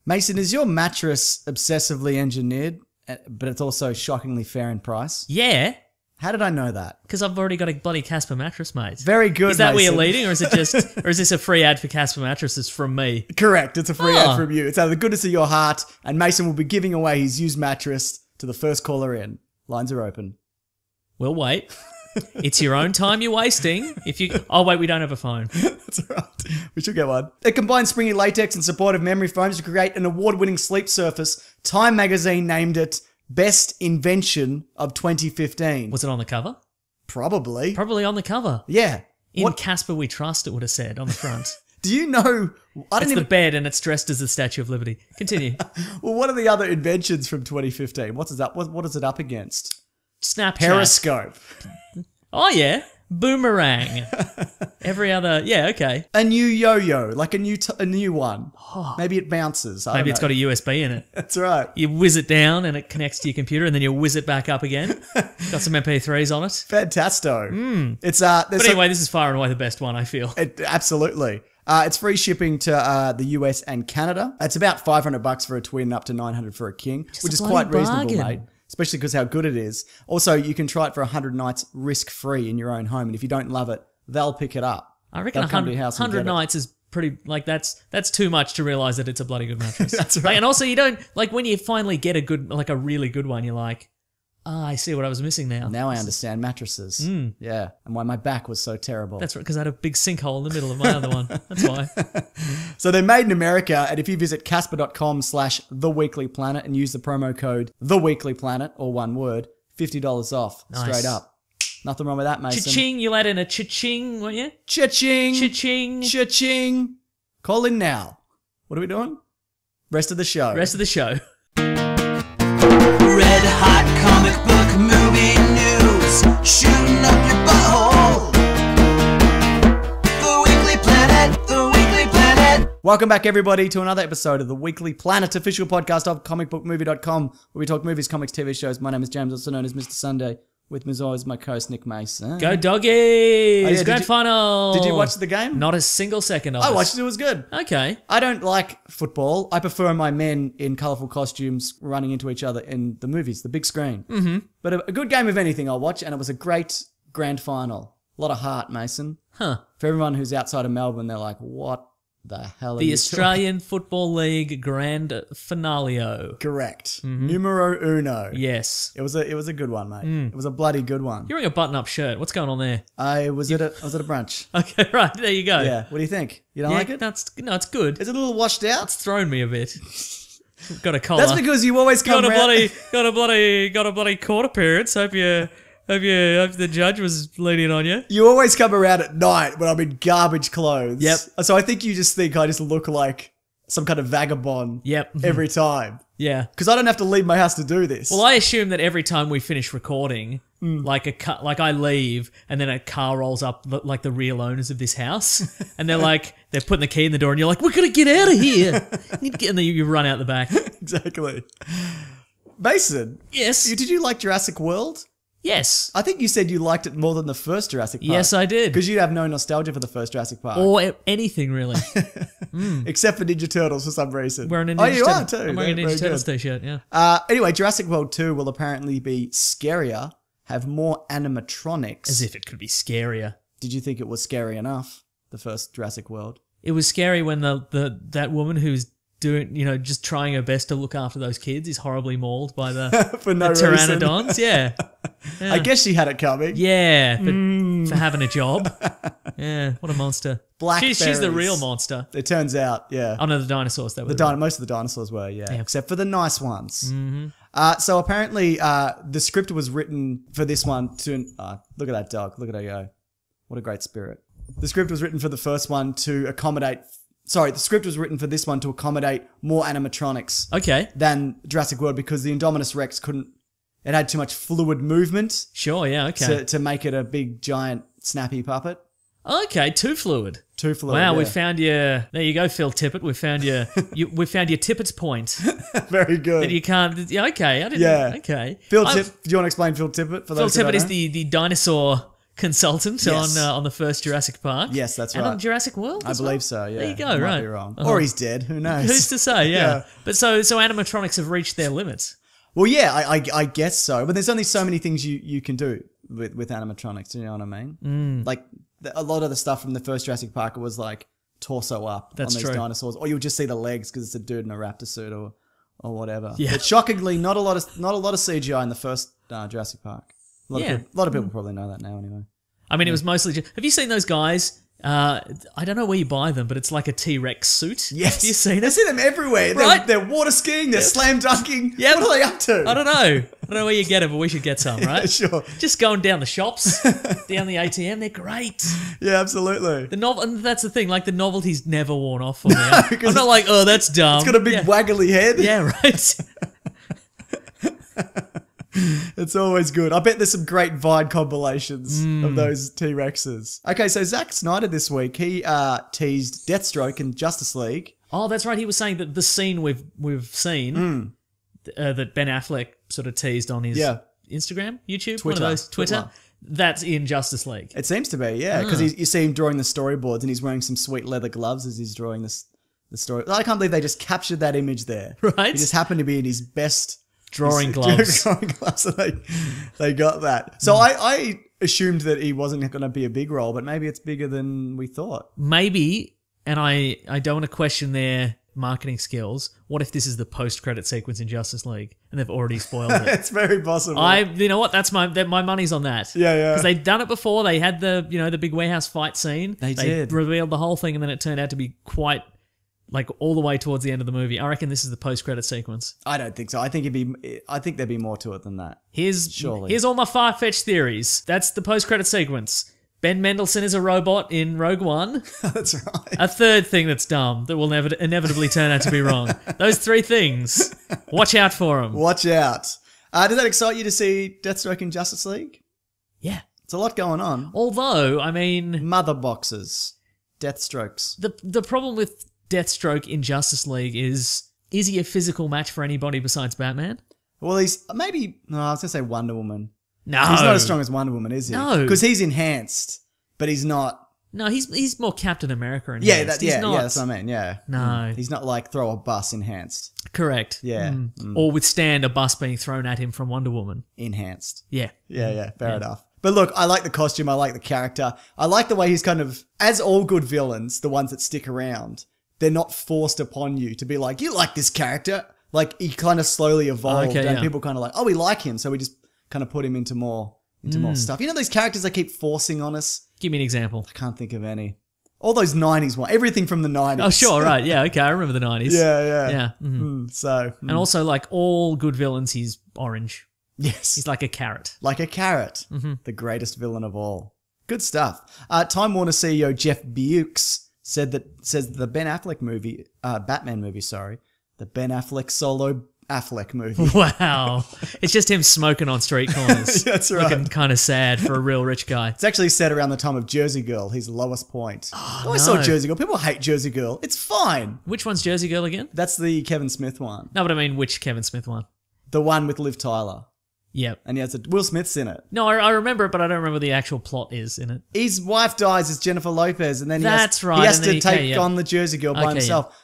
Mason, is your mattress obsessively engineered, but it's also shockingly fair in price? Yeah, How did I know that? because I've already got a bloody Casper mattress, mate. Very good, Is that where Mason. you're leading, or is it just, or is this a free ad for Casper mattresses from me? Correct. It's a free ad Oh. from you. It's out of the goodness of your heart, and Mason will be giving away his used mattress to the first caller in. Lines are open. We'll wait. It's your own time you're wasting. If you, oh wait, we don't have a phone. That's all right. We should get one. It combines springy latex and supportive memory foams to create an award-winning sleep surface. Time magazine named it Best Invention of 2015. Was it on the cover? Probably. Probably on the cover. Yeah. In What Casper We Trust, it would have said on the front. do you know? I It's don't the even. bed and it's dressed as the Statue of Liberty. Continue. Well, what are the other inventions from 2015? What is it up against? Snapchat. Periscope. Oh yeah. Boomerang. Every other, yeah, okay. A new yo-yo, like a new one. Maybe it bounces. Maybe it's got a USB in it. That's right. You whiz it down and it connects to your computer, and then you whiz it back up again. Got some MP3s on it. Fantasto. It's But anyway, this is far and away the best one, I feel. absolutely. It's free shipping to the US and Canada. It's about $500 for a twin, up to $900 for a king, which a is bloody quite reasonable, bargain. mate. Especially because how good it is. Also, you can try it for 100 nights risk-free in your own home, and if you don't love it, they'll pick it up. I reckon They'll come to your house and 100 get it. nights is pretty, like, that's too much to realise that it's a bloody good mattress. That's right. Like, and also, you don't, like, when you finally get a good, like, a really good one, you're like, I see what I was missing now. Now I understand mattresses. Yeah, and why my back was so terrible. That's right, because I had a big sinkhole in the middle of my other one. That's why. So they're made in America, and if you visit casper.com/theweeklyplanet and use the promo code theweeklyplanet, or one word, $50 off, Nice. straight up. Nothing wrong with that, Mason. Cha-ching, you'll add in a cha-ching, won't you? Cha-ching. Cha-ching. Cha-ching. Call in now. What are we doing? Rest of the show. Rest of the show. Red hot comic book movie news, shooting up your butthole. The Weekly Planet, The Weekly Planet. Welcome back, everybody, to another episode of the Weekly Planet, official podcast of comicbookmovie.com, where we talk movies, comics, TV shows. My name is James, also known as Mr. Sunday. With me as always, my co-host Nick Mason. Go doggies! did Grand you- final! Did you watch the game? Not a single second of I it. watched it. It was good. Okay. I don't like football. I prefer my men in colourful costumes running into each other in the movies, the big screen. Mm-hmm. But a good game of anything I'll watch, and it was a great grand final. A lot of heart, Mason. Huh. For everyone who's outside of Melbourne, they're like, what the hell are The you Australian Football League Grand Finaleo. Correct. Numero uno. Yes. It was a good one, mate. It was a bloody good one. You're wearing a button-up shirt. What's going on there? I was at a brunch. Okay, right. There you go. Yeah. What do you think? You don't Yeah, like it? No, it's good. Is it a little washed out? It's thrown me a bit. Got a collar. That's because you always come got a around. bloody court appearance. Hope the judge was leaning on you. You always come around at night when I'm in garbage clothes. Yep. So I think you just think I just look like some kind of vagabond. Yep. Every time. Yeah. Because I don't have to leave my house to do this. Well, I assume that every time we finish recording, like I leave, and then a car rolls up, like the real owners of this house, and they're putting the key in the door, and you're like, "We're gonna get out of here!" And then you run out the back. Exactly. Mason, Yes. did you like Jurassic World? Yes. I think you said you liked it more than the first Jurassic Park. Yes, I did. Because you have no nostalgia for the first Jurassic Park. Or anything really. Except for Ninja Turtles for some reason. Wearing a Ninja Oh, you are Turtle- too. I'm wearing a Very Ninja Turtles good. t-shirt. Yeah. Anyway, Jurassic World 2 will apparently be scarier, have more animatronics. As if it could be scarier. Did you think it was scary enough, the first Jurassic World? It was scary when that woman who's doing, just trying her best to look after those kids is horribly mauled by the, For no the reason. pteranodons. Yeah. I guess she had it coming. Yeah, but for having a job. Yeah, what a monster. She's the Blackberries. real monster. It turns out, yeah. Oh no, the dinosaurs. That were Most of the dinosaurs were, yeah. Yeah. Except for the nice ones. Mm-hmm. So apparently the script was written for this one to... look at that dog. Look at her go. What a great spirit. The script was written for the first one to accommodate... Sorry, the script was written for this one to accommodate more animatronics Okay, than Jurassic World because the Indominus Rex couldn't... It had too much fluid movement sure, yeah, okay. to make it a big, giant, snappy puppet. Okay, too fluid. Too fluid, Wow, yeah. we found your... There you go, Phil Tippett. We found your... we found your Tippett's point. Very good. That you can't... Yeah, okay, I didn't... Yeah. Okay. Do you want to explain Phil Tippett for Phil those who Tippett don't is know? the dinosaur consultant Yes. on the first Jurassic Park. Yes, that's and right. on Jurassic World. I as believe well? so. Yeah, There you go. Might Right. be wrong. Uh-huh. Or he's dead. Who knows? Who's to say? Yeah. Yeah. But so animatronics have reached their limits. Well, yeah, I guess so. But there's only so many things you can do with animatronics. You know what I mean? Like a lot of the stuff from the first Jurassic Park was like torso up That's on these true. dinosaurs, or you'll just see the legs because it's a dude in a raptor suit or whatever. Yeah. But shockingly, not a lot of CGI in the first Jurassic Park. A Yeah. lot of people probably know that now anyway. I mean, it was mostly just... Have you seen those guys? I don't know where you buy them, but it's like a T-Rex suit. Yes, Have you seen I it? see them everywhere. Right? They're water skiing. They're slam dunking. Yep. What are they up to? I don't know. I don't know where you get them, but we should get some, right? Sure. Just going down the shops, down the ATM, they're great. Yeah, absolutely. And that's the thing, like the novelty's never worn off for me. I'm not like, oh, that's dumb. It's got a big waggly head. Yeah, right. It's always good. I bet there's some great Vine compilations of those T-Rexes. Okay, so Zack Snyder this week, he teased Deathstroke in Justice League. Oh, that's right. He was saying that the scene we've seen that Ben Affleck sort of teased on his Instagram, YouTube, one of those Twitter. That's in Justice League. It seems to be, yeah, because you see him drawing the storyboards and he's wearing some sweet leather gloves as he's drawing the story. I can't believe they just captured that image there. Right. He just happened to be in his best Drawing gloves. Drawing gloves, and they got that. So I assumed that he wasn't going to be a big role, but maybe it's bigger than we thought. Maybe, and I don't want to question their marketing skills. What if this is the post-credit sequence in Justice League and they've already spoiled it? It's very possible. You know what? That's my money's on that. Yeah, yeah. Because they'd done it before. They had the big warehouse fight scene. They did. Revealed the whole thing, and then it turned out to be quite like all the way towards the end of the movie. I reckon this is the post-credit sequence. I don't think so. I think there'd be more to it than that. Here's Surely. all my far-fetched theories. That's the post-credit sequence. Ben Mendelsohn is a robot in Rogue One. That's right. A third thing that's dumb that will never inevitably turn out to be wrong. Those three things. Watch out for them. Watch out. Does that excite you to see Deathstroke in Justice League? Yeah. It's a lot going on. Although, I mean, Mother boxes, Deathstrokes. the problem with Deathstroke in Justice League is he a physical match for anybody besides Batman? Well, he's maybe. No, I was gonna say Wonder Woman. No. He's not as strong as Wonder Woman, is he? No. Because he's enhanced, but he's not. No, he's more Captain America enhanced. Yeah, He's not, that's what I mean. Yeah. No. He's not like throw a bus enhanced. Correct. Yeah. Or withstand a bus being thrown at him from Wonder Woman. Enhanced. Yeah. Yeah, fair enough. But look, I like the costume. I like the character. I like the way he's kind of, as all good villains, the ones that stick around, they're not forced upon you to be like, you like this character. Like, he kind of slowly evolved, and people kind of like, oh, we like him, so we just kind of put him into more stuff. You know those characters they keep forcing on us? Give me an example. I can't think of any. All those 90s ones. Everything from the 90s. Oh, sure, right. Yeah, okay. I remember the 90s. Yeah. Yeah. And And also, like all good villains, he's orange. yes. He's like a carrot. Like a carrot. The greatest villain of all. Good stuff. Time Warner CEO Jeff Bezos says the Ben Affleck movie, Batman movie, the Ben Affleck solo Affleck movie. Wow. It's just him smoking on street corners. That's right. Looking kind of sad for a real rich guy. It's actually set around the time of Jersey Girl, his lowest point. Oh, I saw Jersey Girl. People hate Jersey Girl. It's fine. Which one's Jersey Girl again? That's the Kevin Smith one. No, but I mean, which Kevin Smith one? The one with Liv Tyler. Yep. And he has Will Smith's in it. No, I remember it, but I don't remember what the actual plot is in it. His wife dies as Jennifer Lopez, and then That's right, he has and then to take yeah. on the Jersey Girl by Okay, himself.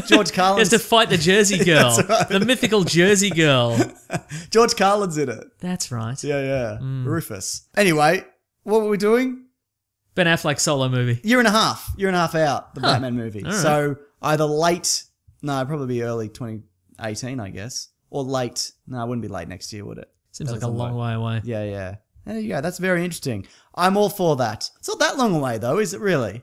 George He Carlin's has to fight the Jersey Girl. That's right. The mythical Jersey Girl. George Carlin's in it. That's right. Yeah. Rufus. Anyway, what were we doing? Ben Affleck solo movie. Year and a half out, the Batman movie. All right. So either probably be early 2018, I guess. Or late. No, it wouldn't be late next year, would it? Seems That like a doesn't long work. way away. Yeah. There you go. That's very interesting. I'm all for that. It's not that long away, though, is it really?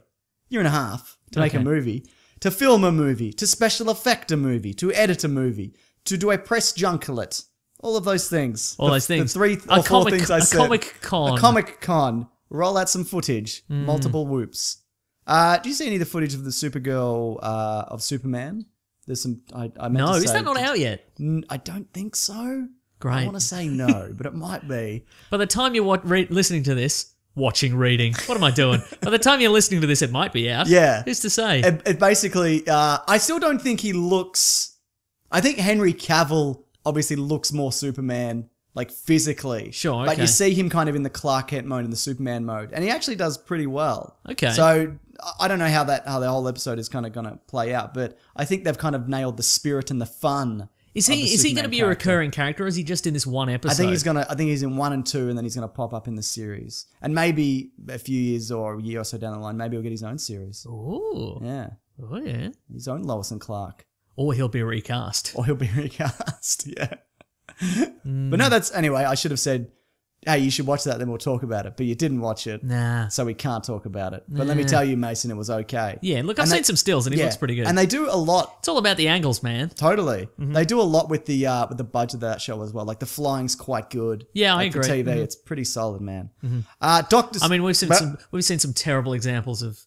Year and a half to make a Okay. movie. To film a movie. To special effect a movie. To edit a movie. To do a press junket. All of those things. All those things. The three or four things I said. Comic-Con. A Comic-Con. Roll out some footage. Multiple whoops. Do you see any of the footage of the Supergirl, of Superman? There's some, I meant No, to is say- that not out yet? I don't think so. I Great. want to say no, but it might be. By the time you're listening to this, reading. What am I doing? By the time you're listening to this, it might be out. Yeah. Who's to say? It basically, I still don't think he looks. I think Henry Cavill obviously looks more Superman like physically. Sure, But okay. you see him kind of in the Clark Kent mode and the Superman mode, and he actually does pretty well. Okay. So I don't know how the whole episode is kind of going to play out, but I think they've kind of nailed the spirit and the fun. Is of the he going to Superman be character. a recurring character, or is he just in this one episode? I think he's in 1 and 2, and then he's gonna pop up in the series. And maybe a few years or a year or so down the line, maybe he'll get his own series. Ooh. Yeah. Oh, yeah. His own Lois and Clark. Or he'll be recast. Or he'll be recast, yeah. But no, that's anyway, I should have said, hey, you should watch that, then we'll talk about it. But you didn't watch it. Nah. So we can't talk about it. But let me tell you, Mason, it was okay. Yeah, look, I've And seen they- some stills and he looks pretty good. And they do a lot. It's all about the angles, man. Totally. Mm-hmm. They do a lot with the budget of that show as well. Like the flying's quite good. Yeah, I like agree. For TV, Mhm. it's pretty solid, man. Doctor. I mean, we've seen some terrible examples of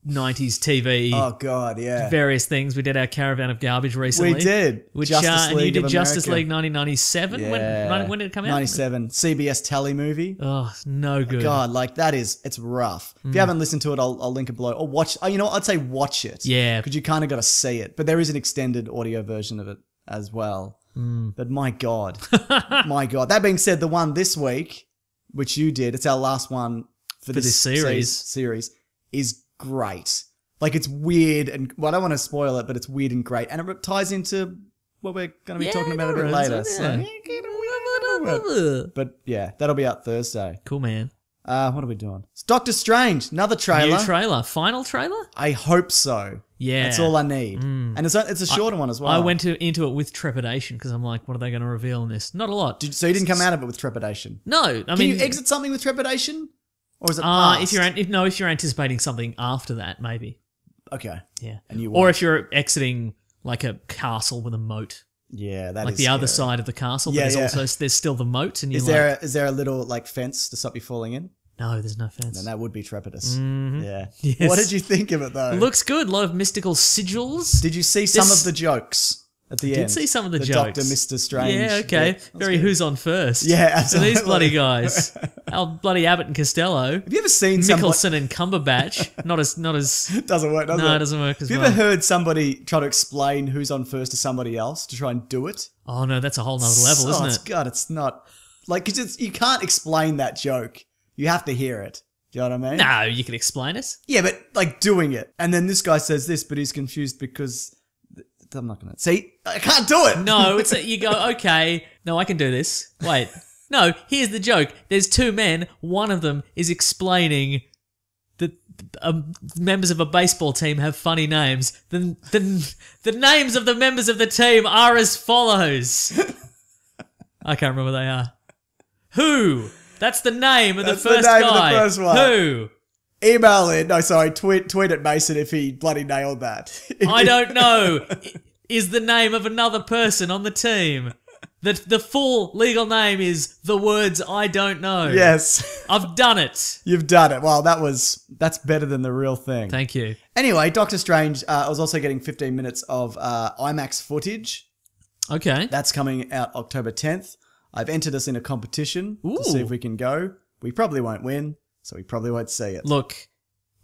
90s TV, Oh god, yeah. various things. We did our Caravan of Garbage recently. We did. Which, Justice and you League did of Justice America. League 1997? Yeah. When did it come out? 97. CBS telly movie. Oh, no good. God, like that it's rough. If you haven't listened to it, I'll link it below. Or watch. Oh, you know what? I'd say watch it. Yeah. Because you kind of got to see it. But there is an extended audio version of it as well. But my God, my God. That being said, the one this week, which you did, it's our last one for this series. series, is great. Like it's weird and well, I don't want to spoil it, but it's weird and great, and it ties into what we're going to be talking about a bit later. But yeah, that'll be out Thursday. Cool, man. What are we doing? It's Doctor Strange, another trailer. New trailer. Final trailer? I hope so. Yeah. That's all I need. And it's a shorter one as well. I went into it with trepidation because I'm like, what are they going to reveal in this? Not a lot. So you didn't come out of it with trepidation. No, I Can mean, you exit something with trepidation, or is it past? if you're anticipating something after that, maybe. Okay. Yeah. And you Or won't. if you're exiting like a castle with a moat, Yeah, that like is the other scary. side of the castle, Yeah, but yeah. there's still the moat, and you're Is there a little like fence to stop you falling in? no, there's no fence. Then that would be trepidous. Yeah. Yes. What did you think of it though? Looks good. A lot of mystical sigils. Did you see some This- of the jokes at the end? Did see some of the jokes. Doctor, Mr. Strange. Yeah, okay. bit. That's Very good. who's on first. Yeah, So these absolutely. bloody guys. Our bloody Abbott and Costello. Have you ever seen somebody? Mickelson and Cumberbatch. Not as Doesn't work, does it? No, it doesn't work as Have you well. ever heard somebody try to explain who's on first to somebody else to try and do it? Oh no, that's a whole nother level, isn't it? God, it's not like because you can't explain that joke. You have to hear it. Do you know what I mean? No, you can explain it. Yeah, but like doing it, and then this guy says this, but he's confused because I'm not gonna see. I can't do it. No, it's you go, okay, no, I can do this. Wait. No, here's the joke. There's two men. One of them is explaining that members of a baseball team have funny names. The names of the members of the team are as follows. I can't remember what they are. Who? That's the name of That's the the first name of the guy. first one. Who? Email in. No, sorry. Tweet at Mason if he bloody nailed that. I don't know. Is the name of another person on the team. The full legal name is the words I don't know. Yes, I've done it. you've done it. Well, that's better than the real thing. Thank you. Anyway, Doctor Strange. I was also getting 15 minutes of IMAX footage. Okay. That's coming out October 10th. I've entered us in a competition to see Ooh. if we can go. We probably won't win, so we probably won't see it. Look,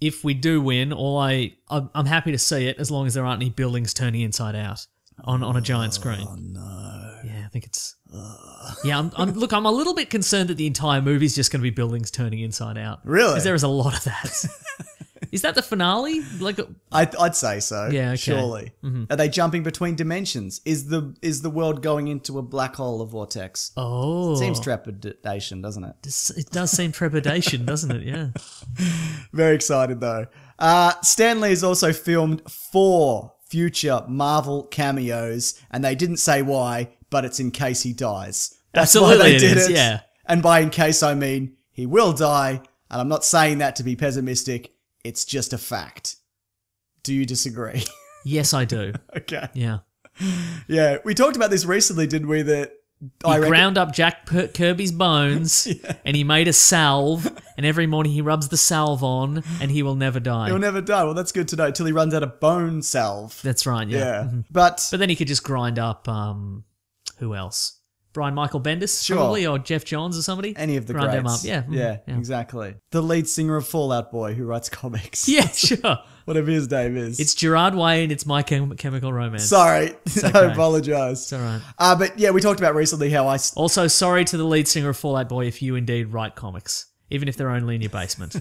if we do win, I'm happy to see it as long as there aren't any buildings turning inside out on a giant screen. Oh no. Yeah, I think it's. Yeah, I'm a little bit concerned that the entire movie is just going to be buildings turning inside out. Really? Because there is a lot of that. Is that the finale? Like, I'd say so. Yeah, okay. Surely. Are they jumping between dimensions? Is the world going into a black hole of vortex? oh, Seems trepidation, doesn't it? it does seem trepidation, doesn't it? Yeah. Very excited though. Stan Lee has also filmed 4 future Marvel cameos, and they didn't say why, but it's in case he dies. That's why Absolutely they it did is, it. yeah. And by in case I mean he will die, and I'm not saying that to be pessimistic. It's just a fact. Do you disagree? Yes, I do. Okay. Yeah. Yeah, we talked about this recently, didn't we? That He ground up Jack Kirby's bones, and he made a salve, and every morning he rubs the salve on, and he will never die. he'll never die. Well, that's good to know. Till he runs out of bone salve. That's right, yeah. Yeah, Mhm. but But then he could just grind up, who else? Brian Michael Bendis, Sure. probably, or Jeff Johns or somebody. Any of the Grind them greats. up. Yeah. Yeah, exactly. The lead singer of Fall Out Boy who writes comics. Yeah, sure. Whatever his name is. It's Gerard Way and it's My Chemical Romance. Sorry. I okay. apologize. It's all right. But yeah, we talked about recently how I... Also, sorry to the lead singer of Fall Out Boy if you indeed write comics, even if they're only in your basement.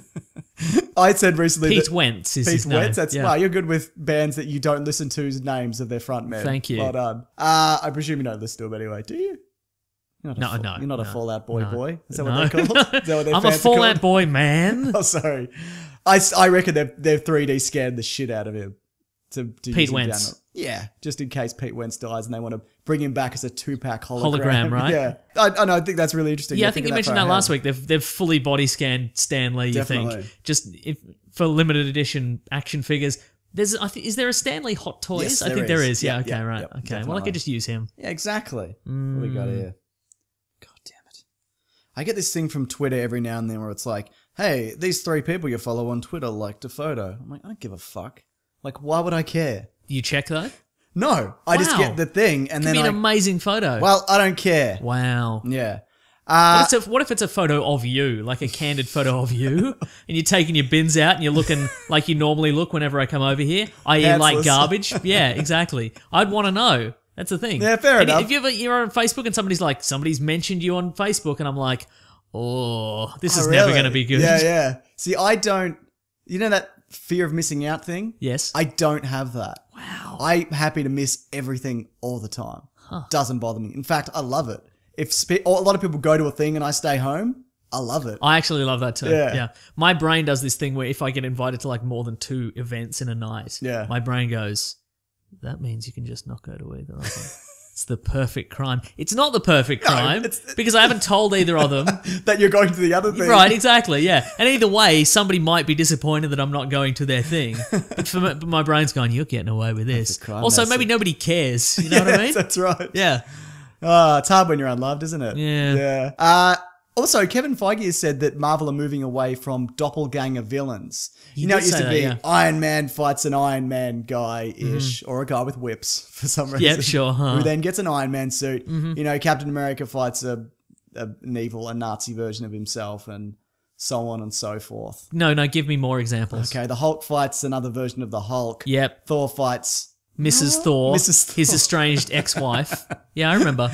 I said recently Pete that... Wentz is Pete his name. Wentz? That's... Yeah. Wow, you're good with bands that you don't listen to's names of their front men. Thank you. Well done. I presume you don't listen to them anyway, do you? You're not No, You're not a Fallout Boy no, boy? Is that no. what they're called? Is that what their I'm a fans are Fall Out called? Boy man. Oh, sorry. I reckon they've 3D scanned the shit out of him. To Pete use him Wentz. down. Yeah, just in case Pete Wentz dies and they want to bring him back as a 2-pack hologram. Hologram, right? Yeah. I know, I think that's really interesting. Yeah, to I think think you of mentioned far that ahead. last week. They've fully body scanned Stan Lee. You Definitely. think just for limited edition action figures? Is there a Stan Lee Hot Toys? Yes, I think there there is. is. Yeah. Yeah, Okay. yeah, Right. yeah, Okay. Well, I definitely. could just use him. Yeah, exactly. What do we got here? God damn it. I get this thing from Twitter every now and then where it's like, hey, these 3 people you follow on Twitter liked a photo. I'm like, I don't give a fuck. Like, why would I care? You check though. No, I just Wow. get the thing and Could be then an amazing photo. well, I don't care. Wow. Yeah. What if it's a photo of you, like a candid photo of you, and you're taking your bins out and you're looking like you normally look whenever I come over here, i.e. like Pantsless. garbage? Yeah, exactly. I'd want to know. That's the thing. Yeah, fair And enough. If you're on Facebook and somebody's mentioned you on Facebook, and I'm like, oh, this is Oh, never really? going to be good. Yeah, yeah. See, I don't, you know that fear of missing out thing? Yes. I don't have that. Wow. I'm happy to miss everything all the time. Doesn't bother me. In fact, I love it. If a lot of people go to a thing and I stay home, I love it. I actually love that too. Yeah. Yeah. My brain does this thing where if I get invited to like more than 2 events in a night, Yeah. my brain goes, that means you can just not go to either of them. It's the perfect crime. It's not the perfect crime it's- because I haven't told either of them. That you're going to the other thing. Right, exactly, yeah. And either way, somebody might be disappointed that I'm not going to their thing. But my brain's going, you're getting away with this. crime, Also, that's maybe it. nobody cares. You know what I mean? That's right. Yeah. It's hard when you're unloved, isn't it? Yeah. Yeah. Also, Kevin Feige has said that Marvel are moving away from doppelganger villains. You know, it did used say to that, be yeah. Iron Man fights an Iron Man guy-ish, or a guy with whips for some reason. Yep, sure, huh. Who then gets an Iron Man suit. You know, Captain America fights a Nazi version of himself, and so on and so forth. No, give me more examples. Okay, the Hulk fights another version of the Hulk. Yep. Thor fights... Mrs. Thor, Mrs. Thor. his estranged ex-wife. Yeah, I remember.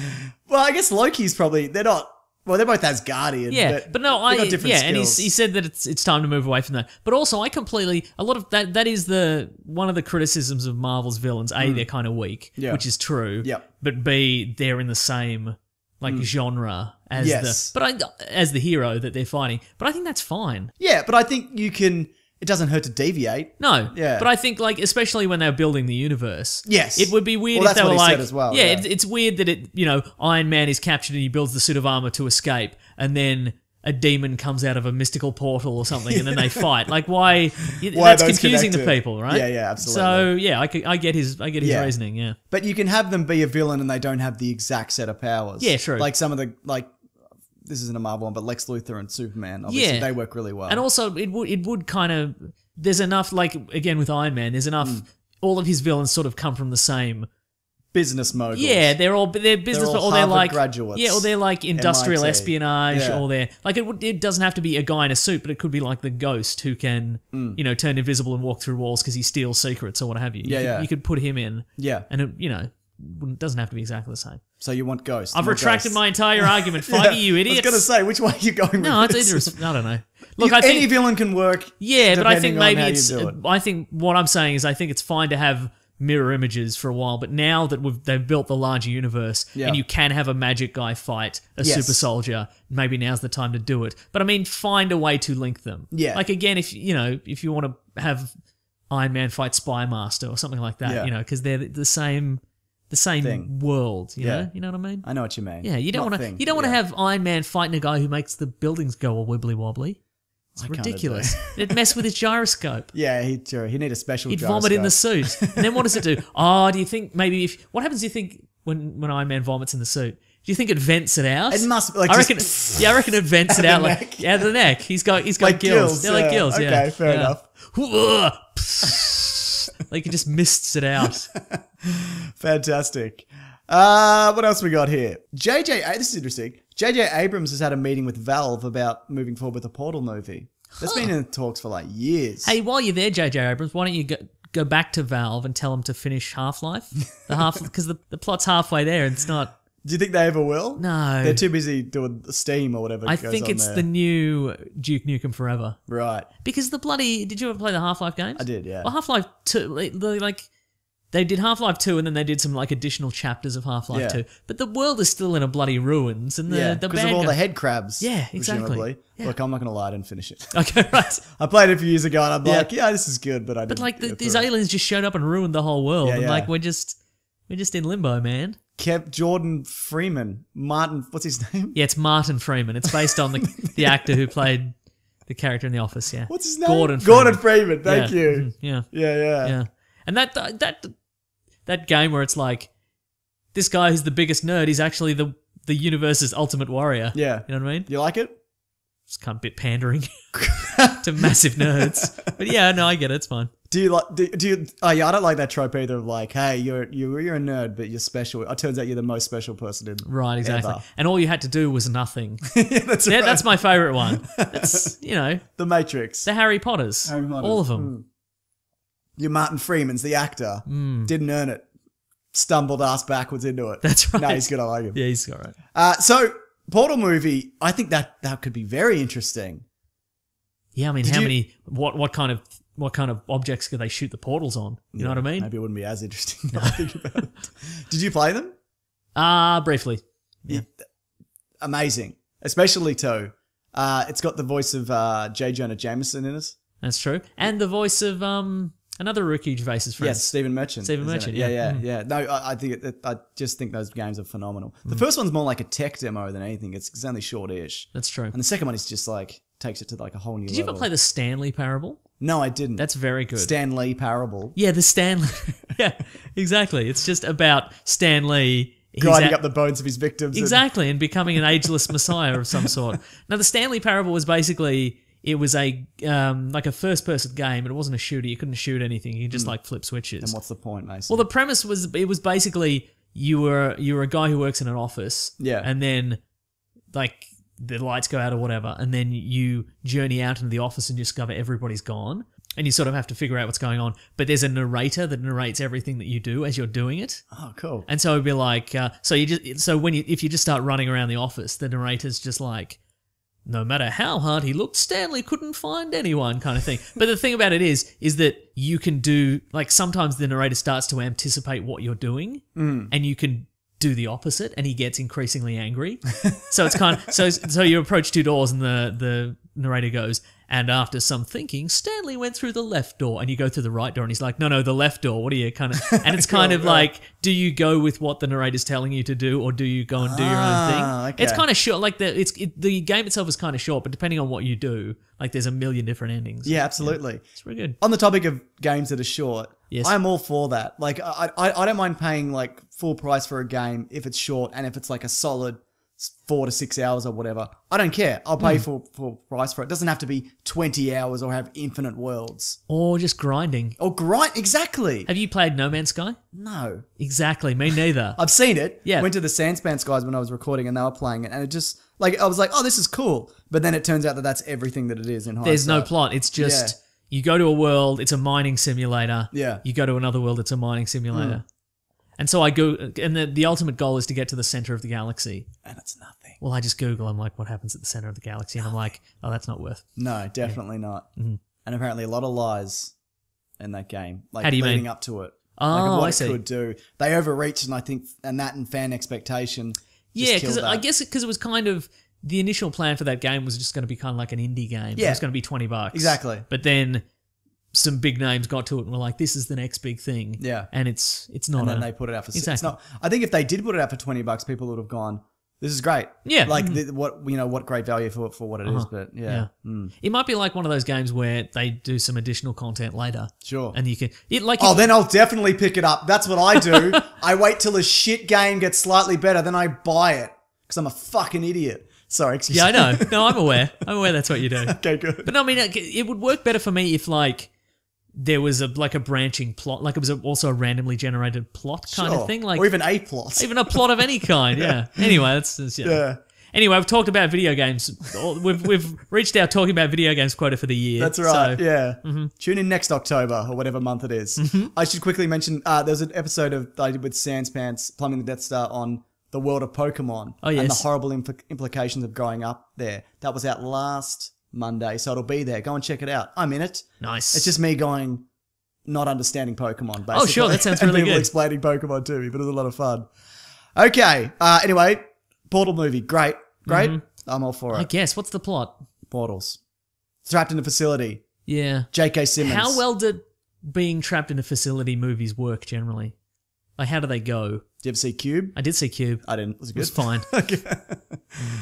Well, I guess Loki's probably... They're not... Well, they're both Asgardian. Yeah, but no, they got different and he skills. said that it's time to move away from that. But also, a lot of that is one of the criticisms of Marvel's villains. A, they're kind of weak, Yeah. which is true. Yep. But B, they're in the same genre as Yes. as the hero that they're fighting. But I think that's fine. Yeah, but I think you can... It doesn't hurt to deviate. No, Yeah. but I think especially when they're building the universe, Yes. it would be weird Well, if that's they what were he like, said as well, yeah, yeah. it's weird that Iron Man is captured and he builds the suit of armor to escape, and then a demon comes out of a mystical portal or something, and then they fight. Like, why? Why are That's those confusing to connected? people, right? Yeah, yeah, absolutely. So yeah, I get his Yeah. reasoning. Yeah, But you can have them be a villain and they don't have the exact set of powers. Yeah, true. Like some of the... This isn't a Marvel one, but Lex Luthor and Superman, obviously, Yeah. they work really well. and also it would kind of there's enough again with Iron Man, there's enough. All of his villains sort of come from the same. Business moguls. Yeah, they're business, all or they're Harvard like graduates, yeah, or they're like industrial MIT. espionage, Yeah. or they're like it doesn't have to be a guy in a suit, but it could be like the Ghost who can turn invisible and walk through walls because he steals secrets or what have you. Yeah. You could put him in, Yeah. and it doesn't have to be exactly the same. So you want Ghost. I've more retracted Ghosts. my entire argument. Feige, you idiots! I was going to say, which way are you going no, with it's this? either. I don't know. Look, I think any villain can work. yeah, but I think depending on maybe how you it's. do it. I think what I'm saying is I think it's fine to have mirror images for a while, but now that they've built the larger universe Yeah. and you can have a magic guy fight a Yes. super soldier, maybe now's the time to do it. But I mean, find a way to link them. Yeah. Like again, if you want to have Iron Man fight Spy Master or something like that, Yeah. because they're the same Thing. world. You Yeah. know, you know what I mean? I know what you mean. Yeah, you don't Not want to. thing, You don't want to yeah. have Iron Man fighting a guy who makes the buildings go all wibbly wobbly. It's Why can't it ridiculous. It'd mess with his gyroscope. Yeah, he need a special He'd vomit in the gyroscope. suit. And then what does it do? Oh, do you think maybe what happens do you think when Iron Man vomits in the suit? Do you think it vents it out? It must, I reckon it vents it out like out of the neck. He's got Like gills. gills, They're like yeah. gills, yeah. Okay, fair enough. Like it just mists it out. Fantastic. What else we got here? This is interesting. JJ Abrams has had a meeting with Valve about moving forward with a Portal movie. That's been in talks for like years. Hey, while you're there, JJ Abrams, why don't you go back to Valve and tell them to finish Half-Life? Because the plot's halfway there and it's not... Do you think they ever will? No. They're too busy doing Steam or whatever. I think it's the new Duke Nukem Forever. Right. Because the bloody... Did you ever play the Half-Life games? I did, yeah. Well, Half-Life 2, they did Half-Life 2 and then they did some like additional chapters of Half-Life 2. But the world is still in a bloody ruins and the because of all the head crabs. Yeah, exactly. Presumably. Yeah. Look, I'm not going to lie, I didn't finish it. Okay, right. I played it a few years ago and I'm like, yeah, this is good, but I didn't. But like get these through it. aliens just showed up and ruined the whole world, Yeah, and yeah. like we're just in limbo, man. Jordan Freeman. Martin, what's his name? Yeah, it's Martin Freeman. It's based on the actor who played the character in The Office. Yeah, What's his name? Gordon Freeman. Gordon Freeman, thank Yeah. you. Mhm. Yeah, Yeah. and that game where it's like this guy who's the biggest nerd, he's actually the universe's ultimate warrior. Yeah. You know what I mean? You like it? It's kind of a bit pandering to massive nerds, but yeah, no, I get it. It's fine. Do you like? Do you? Oh yeah, I don't like that trope either. Of like, hey, you're a nerd, but you're special. It turns out you're the most special person in. Right, exactly. ever. And all you had to do was nothing. Yeah, that's Yeah, right. that's my favorite one. That's The Matrix. the Harry Potters. Harry Potters. All of them. Your Martin Freeman's the actor. Didn't earn it. Stumbled ass backwards into it. That's right. No, he's good. I like him. Yeah, he's all right. So Portal movie. I think that could be very interesting. Yeah, I mean, Did how you- many? What kind of objects could they shoot the portals on? You know what I mean? Maybe it wouldn't be as interesting. Now I think about it. Did you play them? Briefly. Yeah. Amazing, especially two. It's got the voice of J. Jonah Jameson in it. That's true. And the voice of another Ricky Gervais's friend. Yes, Stephen Merchant. Stephen isn't Merchant, it? yeah. Yeah. No, I think I just think those games are phenomenal. The first one's more like a tech demo than anything. It's only short-ish, That's true. and the second one is just like takes it to like a whole new Did you level. ever play the Stanley Parable? No, I didn't. That's very good. Stan Lee Parable. Yeah, the Stanley. Yeah, exactly. It's just about Stan Lee. He's Grinding at- up the bones of his victims. and- Exactly, and becoming an ageless messiah of some sort. Now, the Stanley Parable was basically, it was a like a first-person game, but it wasn't a shooter. You couldn't shoot anything. You just like flip switches. and what's the point, Mason? Well, the premise was, it was basically you were a guy who works in an office. Yeah. And then, like, the lights go out or whatever, and then you journey out into the office and you discover everybody's gone. And you sort of have to figure out what's going on. But there's a narrator that narrates everything that you do as you're doing it. oh, cool. And so it'd be like, if you just start running around the office, the narrator's just like, no matter how hard he looked, Stanley couldn't find anyone, kind of thing. But the thing about it is that you can do, like, sometimes the narrator starts to anticipate what you're doing, and you can do the opposite, and he gets increasingly angry. So it's kind of so you approach two doors, and the narrator goes, and after some thinking, Stanley went through the left door, and you go through the right door, and he's like, no, the left door. What are you kind of? And it's kind of like, do you go with what the narrator's telling you to do, or do you go and do your own thing? Okay. It's kind of short. Like the game itself is kind of short, but depending on what you do, like there's a million different endings. Yeah, absolutely. It's very good. On the topic of games that are short, Yes. I'm all for that. Like, I don't mind paying like full price for a game if it's short and if it's like a solid 4 to 6 hours or whatever. I don't care. I'll pay full price for it. It doesn't have to be 20 hours or have infinite worlds. Or just grinding. Oh, grind. Exactly. Have you played No Man's Sky? No. Exactly. Me neither. I've seen it. Yeah. Went to the Sandspan guys when I was recording and they were playing it. And it just, like, I was like, oh, this is cool. But then it turns out that that's everything that it is in hindsight. There's no plot. It's just you go to a world, it's a mining simulator. Yeah. You go to another world, it's a mining simulator. And so I go, and the ultimate goal is to get to the center of the galaxy. And it's nothing. Well, I just Google, I'm like, what happens at the center of the galaxy? And I'm like, oh, that's not worth. No, definitely not. And apparently a lot of lies in that game. Like How do you leading mean? up to it. Oh, like of what I it see. could do. They overreached and I think, and that and fan expectation. just Yeah, killed because I that. guess because it was kind of, the initial plan for that game was just going to be kind of like an indie game. Yeah. It was going to be $20. Exactly. But then some big names got to it and were like, this is the next big thing. Yeah. And it's not And then a- they put it out for Exactly. It's not. I think if they did put it out for $20, people would have gone, "This is great." Yeah. like what great value for what it is. But yeah, It might be like one of those games where they do some additional content later. Sure. And you can, it like, Oh, then I'll definitely pick it up. That's what I do. I wait till a shit game gets slightly better, then I buy it because I'm a fucking idiot. Sorry, excuse yeah, I me. know. No, I'm aware. That's what you do. Okay, good. But no, I mean, it would work better for me if like there was a branching plot, like it was also a randomly generated plot kind Sure. of thing, like or even a plot. even a plot of any kind. Yeah. Anyway, that's yeah. Yeah. Anyway, we've talked about video games. We've reached our talking about video games quota for the year. That's right. So, yeah. Tune in next October or whatever month it is. I should quickly mention there's an episode that I did with Sanspants, Plumbing the Death Star, on the world of Pokemon Oh, and the yes. horrible implications of growing up there. That was out last Monday, so it'll be there. Go and check it out. I'm in it. Nice. It's just me going, not understanding Pokemon, basically. Oh, sure, that sounds and really people good. explaining Pokemon to me, but it was a lot of fun. Okay. Anyway, Portal movie. Great. I'm all for I it. guess. What's the plot? Portals. Trapped in a facility. Yeah. J.K. Simmons. How well did being trapped in a facility movies work generally? Like, how do they go? Did you ever see Cube? I did see Cube. I didn't. Was it It good? was fine. Okay.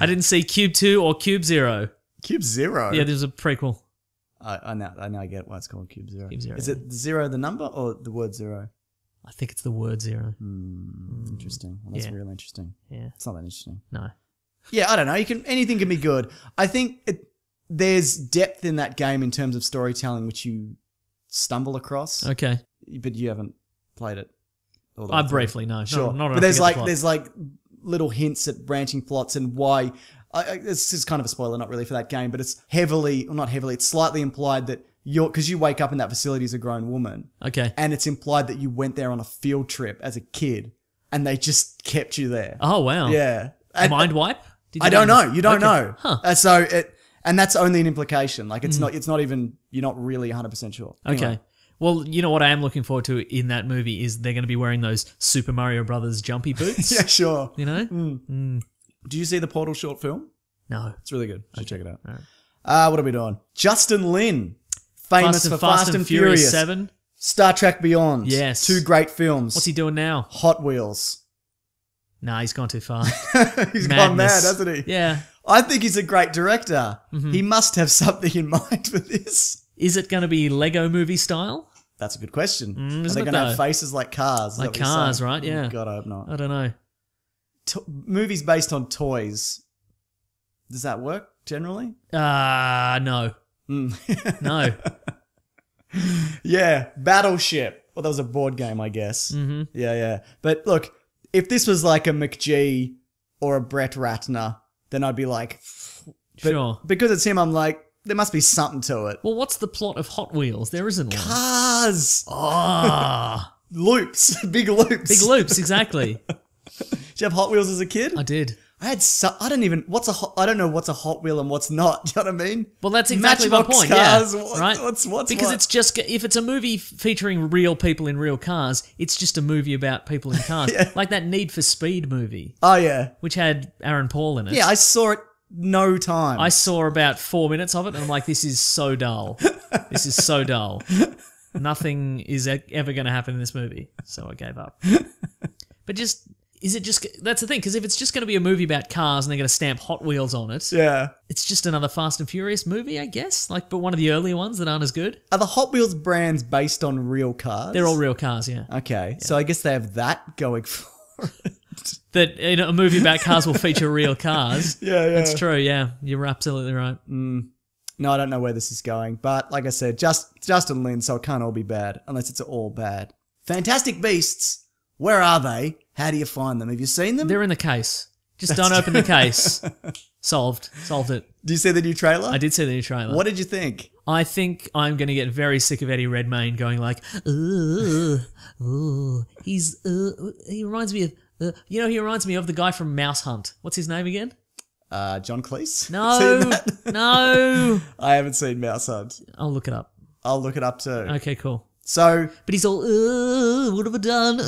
I didn't see Cube 2 or Cube 0. Cube Zero? Yeah, there's a prequel. I now get why it's called Cube Zero. Cube Zero, Is it zero the number or the word zero? I think it's the word 0. Interesting. Well, that's Yeah. real interesting. Yeah. It's not that interesting. No. Yeah, I don't know. Anything can be good. I think there's depth in that game in terms of storytelling, which you stumble across, Okay. but you haven't played it. all the I way through. briefly, no. Sure, Not but there's like little hints at branching plots and why. This is kind of a spoiler, not really for that game, but it's not heavily. It's slightly implied that because you wake up in that facility as a grown woman, Okay. and it's implied that you went there on a field trip as a kid, and they just kept you there. Oh, wow. Yeah, A And- mind wipe? Did I don't know. You don't Okay. know. Huh. And that's only an implication. Like it's not even. You're not really 100% sure. Anyway. Okay. Well, you know what I am looking forward to in that movie is they're going to be wearing those Super Mario Brothers jumpy boots. Yeah, sure. You know? Do you see the Portal short film? No. It's really good. You should check it out. Alright. What are we doing? Justin Lin, famous for Fast and Furious, 7. Star Trek Beyond. Yes. 2 great films. What's he doing now? Hot Wheels. Nah, he's gone too far. He's gone mad, Madness. hasn't he? Yeah. I think he's a great director. He must have something in mind for this. Is it going to be Lego movie style? That's a good question. Are isn't they it going to have though? faces like cars? Is Like that what you're cars, saying? right? Yeah. Oh, God, I hope not. I don't know. Movies based on toys. Does that work generally? No. No. Yeah, Battleship. Well, that was a board game, I guess. Mm-hmm. Yeah. But look, if this was like a McGee or a Brett Ratner, then I'd be like, but Sure. because it's him, I'm like, there must be something to it. Well, what's the plot of Hot Wheels? There isn't one. Cars, Ah. loops, big loops, Big loops, exactly. Did you have Hot Wheels as a kid? I did. I had I don't know what's a Hot Wheel and what's not. Do you know what I mean? Well, that's exactly my Matchbox point. cars, Yeah, right. What's because what? it's just if it's a movie featuring real people in real cars, it's just a movie about people in cars, Yeah. like that Need for Speed movie, Oh yeah, which had Aaron Paul in it. yeah. I saw it no time. I saw about 4 minutes of it, and I'm like, this is so dull. This is so dull. Nothing is ever going to happen in this movie, so I gave up. But that's the thing, because if it's just going to be a movie about cars and they're going to stamp Hot Wheels on it, yeah. it's just another Fast and Furious movie, I guess. But one of the earlier ones that aren't as good. Are the Hot Wheels brands based on real cars? They're all real cars, yeah. Okay, so I guess they have that going for it. That a movie about cars will feature real cars. Yeah. That's true, yeah. You're absolutely right. No, I don't know where this is going, but like I said, Justin Lin, so it can't all be bad unless it's all bad. Fantastic Beasts. Where are they? How do you find them? Have you seen them? They're in the case. Just don't open the case. Solved it. Do you see the new trailer? I did see the new trailer. What did you think? I think I'm going to get very sick of Eddie Redmayne going like, he reminds me of, he reminds me of the guy from Mouse Hunt. What's his name again? John Cleese? Seen No, that? no. I haven't seen Mouse Hunt. I'll look it up. I'll look it up too. Okay, cool. So, But he's all, what have I done?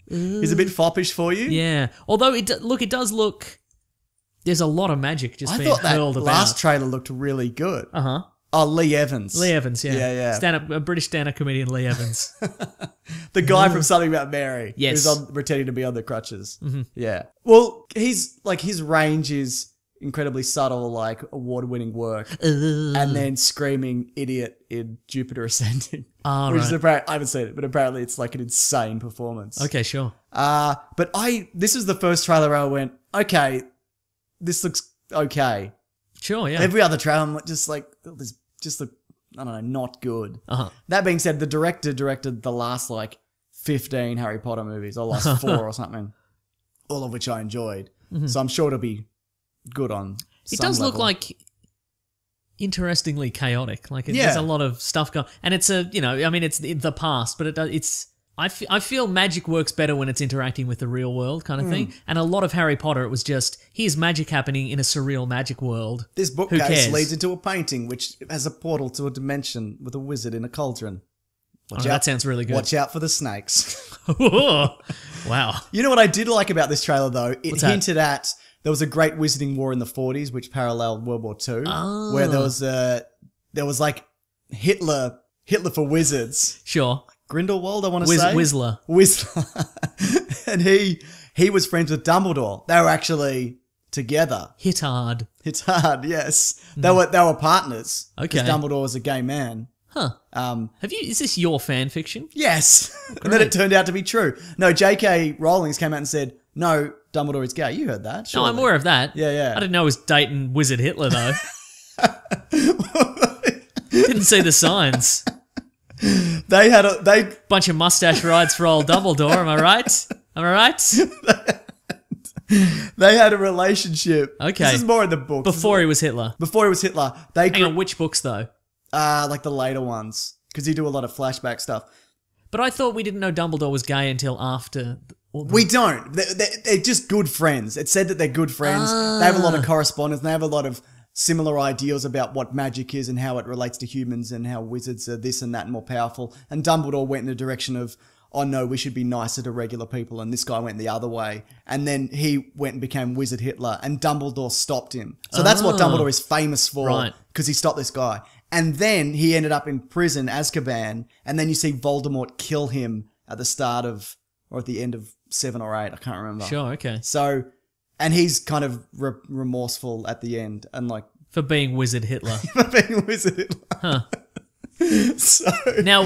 he's a bit foppish for you? Yeah. Although, it does look, there's a lot of magic just I being thought that hurled about. last trailer looked really good. Uh-huh. Oh, Lee Evans. Lee Evans, yeah. Yeah. A British stand-up comedian, Lee Evans. The guy from Something About Mary. Yes. Who's pretending to be on the crutches. Mm-hmm. Yeah. Well, his range is incredibly subtle, like award-winning work. And then screaming idiot in Jupiter Ascending. Ah, which right. is apparently, I haven't seen it, but apparently it's like an insane performance. Okay, sure. But this was the first trailer where I went, okay, this looks okay. Sure, yeah. Every other trailer, I'm just like, there's just the I don't know, not good. Uh-huh. That being said, the director directed the last, like, 15 Harry Potter movies, or last 4 or something, all of which I enjoyed. So I'm sure it'll be good on It some does look level. like interestingly chaotic. Like Yeah. there's a lot of stuff going, and it's a I mean it's the past, but it's. I feel magic works better when it's interacting with the real world kind of thing. And a lot of Harry Potter, it was just here's magic happening in a surreal magic world. This Who bookcase cares? leads into a painting which has a portal to a dimension with a wizard in a cauldron. Watch that sounds really good. Watch out for the snakes. Wow. You know what I did like about this trailer, though? It What's that? hinted at there was a great wizarding war in the 40s, which paralleled World War II, where there was like Hitler for wizards. Sure. Grindelwald, I want to say. Whistler. And he was friends with Dumbledore. They were actually together. Hit hard. It's hard, yes. They were partners. Okay. Because Dumbledore was a gay man. Huh. Is this your fan fiction? Yes. And then it turned out to be true. No, J.K. Rowling's came out and said, no, Dumbledore is gay. You heard that, No, surely. I'm aware of that. Yeah. I didn't know it was dating Wizard Hitler, though. Didn't see the signs. They Bunch of mustache rides for old Dumbledore, am I right? Am I right? they had a relationship. Okay. This is more in the book. Before he was Hitler. Before he was Hitler. They Hang on, which books, though? like the later ones. Because you do a lot of flashback stuff. But I thought we didn't know Dumbledore was gay until after... We don't. They're just good friends. It said that they're good friends. They have a lot of correspondence. They have a lot of similar ideals about what magic is and how it relates to humans and how wizards are this and that and more powerful. And Dumbledore went in the direction of, oh no, we should be nicer to regular people. And this guy went the other way. And then he went and became Wizard Hitler and Dumbledore stopped him. So that's what Dumbledore is famous for. Right. Because he stopped this guy. And then he ended up in prison, Azkaban. And then you see Voldemort kill him at the start of, or at the end of 7 or 8. I can't remember. Sure, okay. So, and he's kind of remorseful at the end and like For being Wizard Hitler. being a wizard. Huh. So, Now,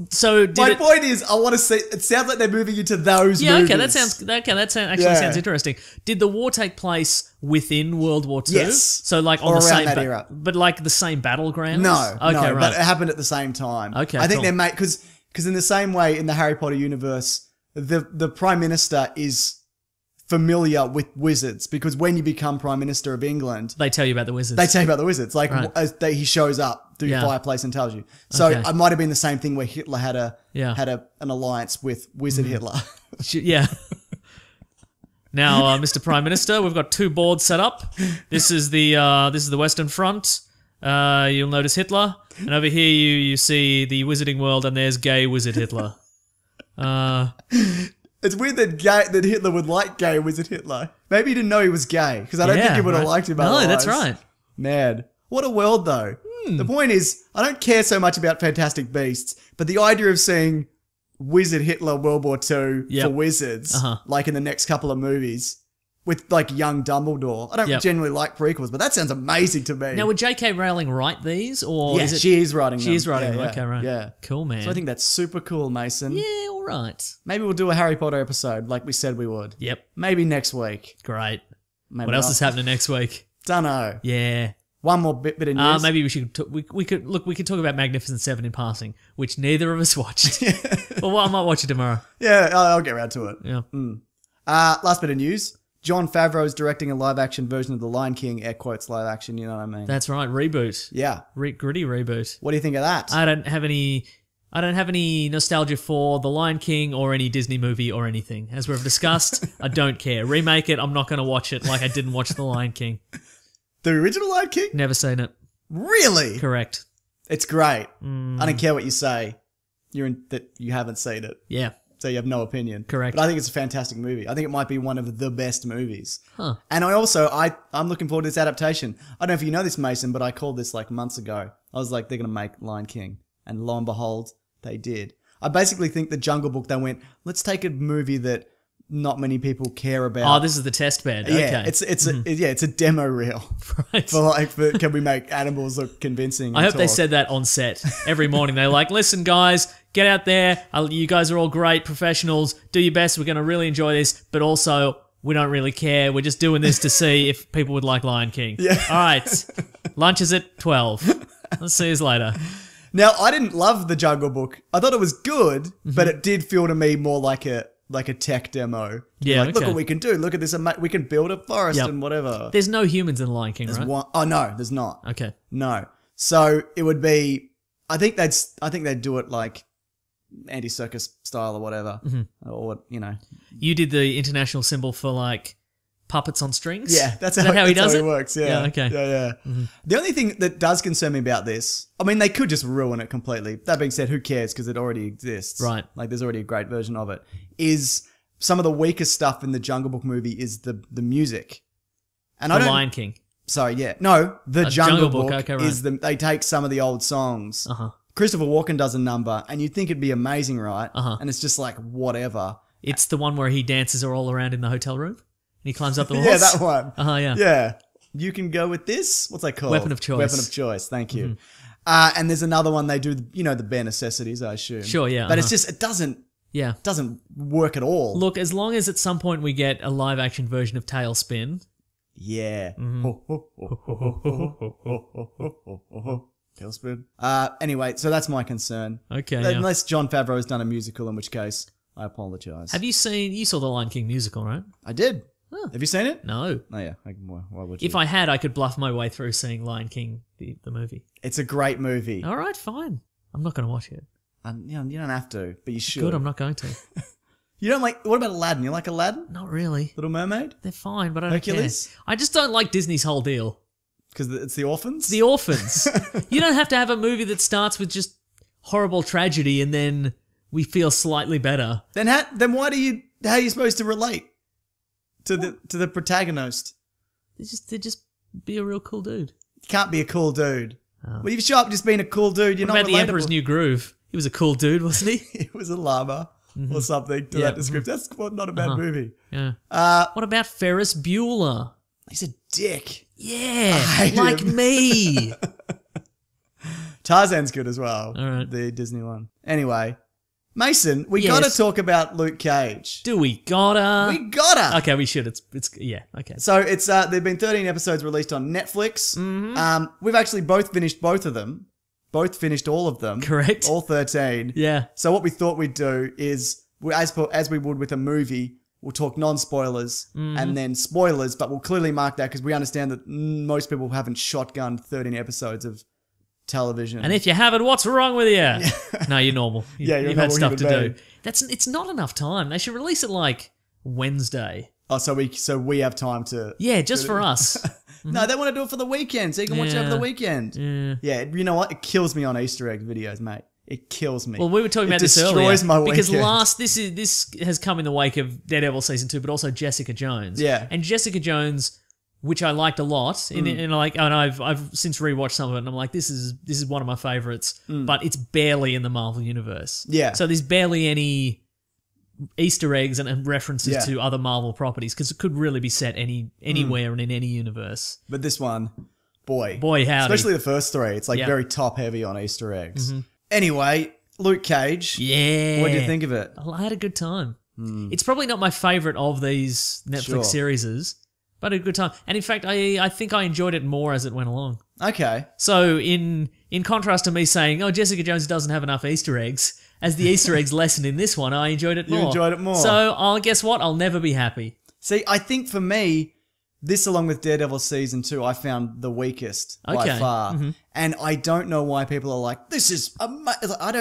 so did my it... point is, I want to see. It sounds like they're moving into those Yeah, movies. okay, actually Yeah. sounds interesting. Did the war take place within World War II? Yes. So like on Or the around same that era. but like the same battlegrounds? No, Okay, no, right. but it happened at the same time. Okay, I think cool. they're made because in the same way in the Harry Potter universe, the Prime Minister is familiar with wizards because when you become Prime Minister of England, They tell you about the wizards. they tell you about the wizards. Like Right. he shows up through Yeah. your fireplace and tells you. So Okay. it might have been the same thing where Hitler had Yeah. an alliance with Wizard Hitler. Yeah. Now, Mr. Prime Minister, we've got 2 boards set up. This is the Western Front. You'll notice Hitler, and over here you see the Wizarding World, and there's gay Wizard Hitler. It's weird that Hitler would like gay Wizard Hitler. Maybe he didn't know he was gay because I don't think he would have right. liked him. No, Otherwise. that's right. Man, what a world though. The point is, I don't care so much about Fantastic Beasts, but the idea of seeing Wizard Hitler World War II Yep. for wizards, Uh-huh. like in the next couple of movies, with like young Dumbledore. I don't Yep. generally like prequels, but that sounds amazing to me. Now, would J.K. Rowling write these, or yes, is it... she is writing them. She is writing Yeah, them. yeah, Okay, right. Yeah. Cool, man. So I think that's super cool, Mason. Yeah, all right. Maybe we'll do a Harry Potter episode like we said we would. Yep, Maybe next week. great. Maybe What else not. is happening next week? Dunno. Yeah. One more bit of news. Maybe we should. We could talk about Magnificent Seven in passing, which neither of us watched. Well, I might watch it tomorrow. Yeah, I'll get around to it. Yeah. Last bit of news. Jon Favreau is directing a live-action version of The Lion King, air quotes live action, you know what I mean? That's right. Reboot. Yeah. Gritty reboot. What do you think of that? I don't have any nostalgia for The Lion King or any Disney movie or anything. As we've discussed, I don't care. Remake it. I'm not going to watch it like I didn't watch The Lion King. The original Lion King? Never seen it. Really? Correct. It's great. I don't care what you say. That you haven't seen it. Yeah. So you have no opinion. Correct. But I think it's a fantastic movie. I think it might be one of the best movies. Huh. And I'm looking forward to this adaptation. I don't know if you know this, Mason, but I called this like months ago. I was like, they're going to make Lion King. And lo and behold, they did. I basically think the Jungle Book, they went, let's take a movie that not many people care about. Oh, this is the test bed. Yeah, Okay. it's a demo reel. Right. Can we make animals look convincing? I and hope they talk? said that on set every morning. They're like, listen, guys, get out there. You guys are all great professionals. Do your best. We're going to really enjoy this. But also, we don't really care. We're just doing this to see if people would like Lion King. Yeah. All right. Lunch is at 12. Let's see you later. Now, I didn't love the Jungle Book. I thought it was good, but it did feel to me more like a tech demo. Yeah, Like, look okay. what we can do. Look at this. We can build a forest Yep. and whatever. There's no humans in Lion King, right? Oh no, there's not. Okay. No. So it would be. I think they'd do it like Andy Serkis style or whatever, or You did the international symbol for like puppets on strings? Yeah, that's Is how, that how he does it it? works. Yeah. okay. Yeah. The only thing that does concern me about this, I mean, they could just ruin it completely. That being said, who cares? Because it already exists. Right. Like, there's already a great version of it. Is some of the weakest stuff in the Jungle Book movie is the music. And The Lion King. Sorry, yeah. No, the Jungle Jungle Book, Book okay, right. is they take some of the old songs. Uh-huh. Christopher Walken does a number, and you'd think it'd be amazing, right? Uh-huh. And it's just like, whatever. It's the one where he dances all around in the hotel room? And he climbs up the walls? Yeah, that one. Uh-huh, yeah. Yeah. You can go with this? What's that called? Weapon of choice. Weapon of choice. Thank you. And there's another one they do, the bare necessities, I assume. Sure, yeah, But it's just, it doesn't work at all. Look, as long as at some point we get a live action version of Tailspin. Yeah. Tailspin. Anyway, so that's my concern. Okay, yeah. Unless Jon Favreau has done a musical, in which case I apologize. You saw the Lion King musical, right? I did. Have you seen it? No. Oh yeah. Why would you? If I had, I could bluff my way through seeing Lion King, the movie. It's a great movie. All right, fine. I'm not going to watch it. You don't have to, but you should. Good, I'm not going to. You don't like, what about Aladdin? You like Aladdin? Not really. Little Mermaid? They're fine, but I don't Hercules? care. I just don't like Disney's whole deal. Because it's the orphans? The orphans. You don't have to have a movie that starts with just horrible tragedy and then we feel slightly better. Then how are you supposed to relate to the protagonist? They just be a real cool dude. You can't be a cool dude. Well, if you show up just being a cool dude, you're What not about the Emperor's New Groove? He was a cool dude, wasn't he? It was a llama or something to Yeah, that description. That's not a bad movie. Yeah. Uh, What about Ferris Bueller? He's a dick. Yeah, hate like him. me. Tarzan's good as well. All right. The Disney one. Anyway, Mason, we Yes. got to talk about Luke Cage. Do we gotta? We gotta. Okay, we should. It's yeah. Okay. So it's there've been 13 episodes released on Netflix. We've actually both finished both of them. Both finished all of them. Correct. All 13. Yeah. So what we thought we'd do is, as we would with a movie, we'll talk non-spoilers and then spoilers, but we'll clearly mark that because we understand that most people haven't shotgunned 13 episodes of television. And if you haven't, what's wrong with you? No, you're normal. Yeah, you're a You've had normal stuff to human do. It's not enough time. They should release it like Wednesday. Oh, so we have time to... Yeah, just for us. No, they want to do it for the weekend, so you can watch it over the Yeah. weekend. Yeah, you know what? It kills me on Easter egg videos, mate. It kills me. Well, we were talking about this earlier. destroys my because weekend. this has come in the wake of Daredevil season 2, but also Jessica Jones. Yeah. And Jessica Jones, which I liked a lot, and I've since rewatched some of it, and I'm like, this is one of my favorites, but it's barely in the Marvel universe. Yeah. So there's barely any Easter eggs and references Yeah. to other Marvel properties because it could really be set anywhere and in any universe. But this one, boy, Boy, howdy. especially the first three, it's like Yeah. very top heavy on Easter eggs. Anyway, Luke Cage. Yeah. What do you think of it? I had a good time. It's probably not my favorite of these Netflix Sure. series, but a good time. And in fact, I think I enjoyed it more as it went along. Okay. So in contrast to me saying, oh, Jessica Jones doesn't have enough Easter eggs, as the Easter eggs lessened in this one, I enjoyed it more. You enjoyed it more. So guess what? I'll never be happy. See, I think for me, this along with Daredevil season 2, I found the weakest by Okay. far. And I don't know why people are like, this is I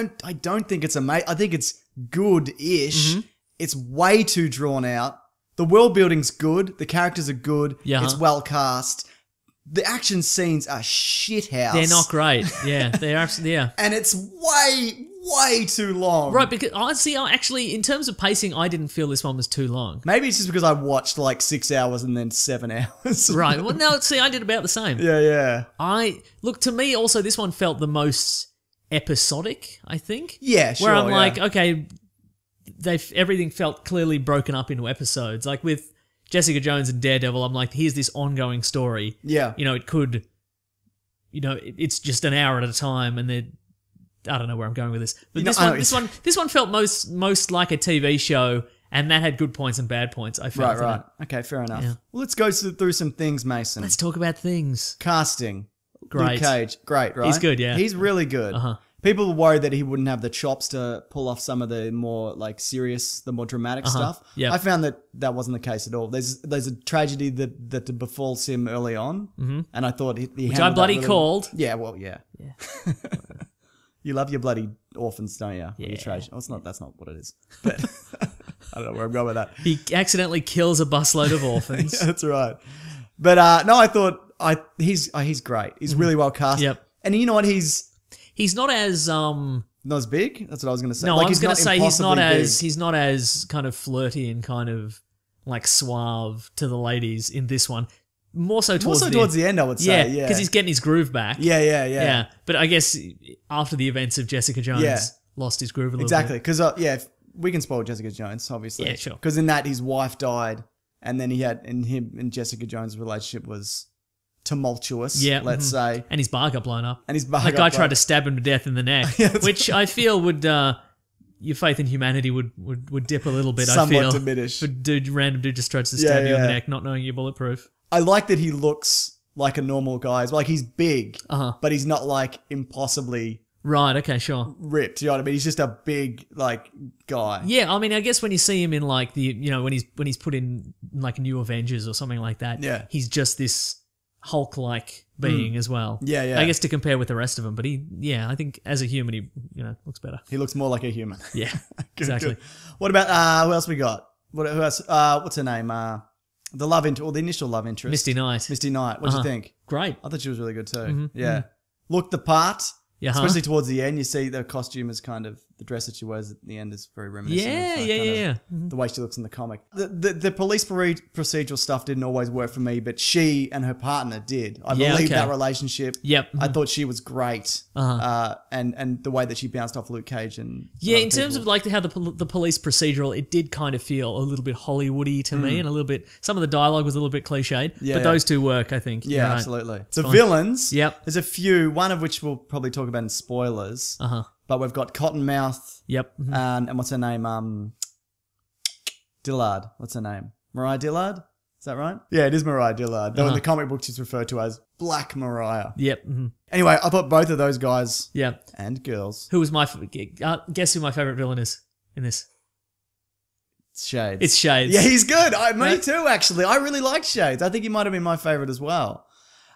don't think it's amazing. I think it's good-ish. It's way too drawn out. The world building's good. The characters are good. Yeah. It's well cast. The action scenes are shit house. They're not great. Yeah, they're absolutely, yeah. And it's way too long. Right, because honestly, actually, in terms of pacing, I didn't feel this one was too long. Maybe it's just because I watched like 6 hours and then 7 hours. Right. Well, no, see, I did about the same. Yeah. Look, to me also this one felt the most episodic, I think. Yeah, Where I'm sure, like, yeah. okay, everything felt clearly broken up into episodes. Like with Jessica Jones and Daredevil, I'm like, here's this ongoing story. Yeah. You know, it could, it's just an hour at a time, and then I don't know where I'm going with this. But this one felt most like a TV show, and that had good points and bad points. I felt. Right. Okay, fair enough. Yeah. Well, let's go through some things, Mason. Let's talk about things. Casting. Great. Luke Cage. Great, right? He's good, yeah. He's really good. Uh-huh. people were worried that he wouldn't have the chops to pull off some of the more like serious, the more dramatic stuff. Yeah. I found that wasn't the case at all. There's a tragedy that befalls him early on, and I thought he Which I handled that bloody really- called. Yeah, well, yeah. You love your bloody orphans, don't you? Yeah. Your tragedy. Oh, it's not. That's not what it is. But I don't know where I'm going with that. He accidentally kills a busload of orphans. That's right. But no, I thought he's great. He's really well cast. Yep. And you know what? He's He's not as not as big. That's what I was going to say. No, Like, I was going to say impossibly he's not as kind of flirty and kind of like suave to the ladies in this one. More so towards the end, I would say. Yeah, because he's getting his groove back. Yeah. But I guess after the events of Jessica Jones, Yeah. lost his groove a little Exactly. bit. Because we can spoil Jessica Jones, obviously. Yeah, sure. Because in that his wife died, and then him and Jessica Jones' relationship was tumultuous. Yeah, let's say. And his bar got blown up. And his bar That got guy blown tried up. to stab him to death in the neck, Yeah, that's which I feel would your faith in humanity would dip a little bit. Somewhat I feel diminish. If a random dude just tries to stab you in the yeah. neck, not knowing you're bulletproof. I like that he looks like a normal guy. It's like he's big, but he's not like impossibly Right. Okay. Sure. ripped. You know what I mean? He's just a big like guy. Yeah, I mean, I guess when you see him in like when he's put in like New Avengers or something like that, Yeah. he's just this Hulk-like being as well. Yeah. I guess to compare with the rest of them, but I think as a human, he looks better. He looks more like a human. Yeah, Good, exactly. good. What about who else we got? Who else? What's her name? The initial love interest. Misty Knight, Misty Knight. What'd you think? great. I thought she was really good too. Yeah. Looked the part. Yeah, Especially towards the end, you see the costume is kind of the dress that she wears at the end is very reminiscent. Yeah, of, yeah, kind of yeah. The way she looks in the comic. The police procedural stuff didn't always work for me, but she and her partner did. I Yeah, believe okay. that relationship. Yep. I thought she was great. And the way that she bounced off Luke Cage and Yeah, other in terms people. of like how the police procedural, it did kind of feel a little bit Hollywoody to me, and a little bit. Some of the dialogue was a little bit cliched, Yeah, but yeah. those two work, I think. Yeah, You're right. absolutely. The fine. villains. Yep. There's a few, one of which we'll probably talk about in spoilers. But we've got Cottonmouth Yep. and what's her name? Dillard. What's her name? Mariah Dillard? Is that right? Yeah, it is Mariah Dillard. Though in the comic book she's referred to as Black Mariah. Yep. Anyway, I thought both of those guys Yep. and girls. Who was my guess? Who my favorite villain is in this? Shades. It's Shades. Yeah, he's good. Me Right? too, actually. I really like Shades. I think he might have been my favorite as well.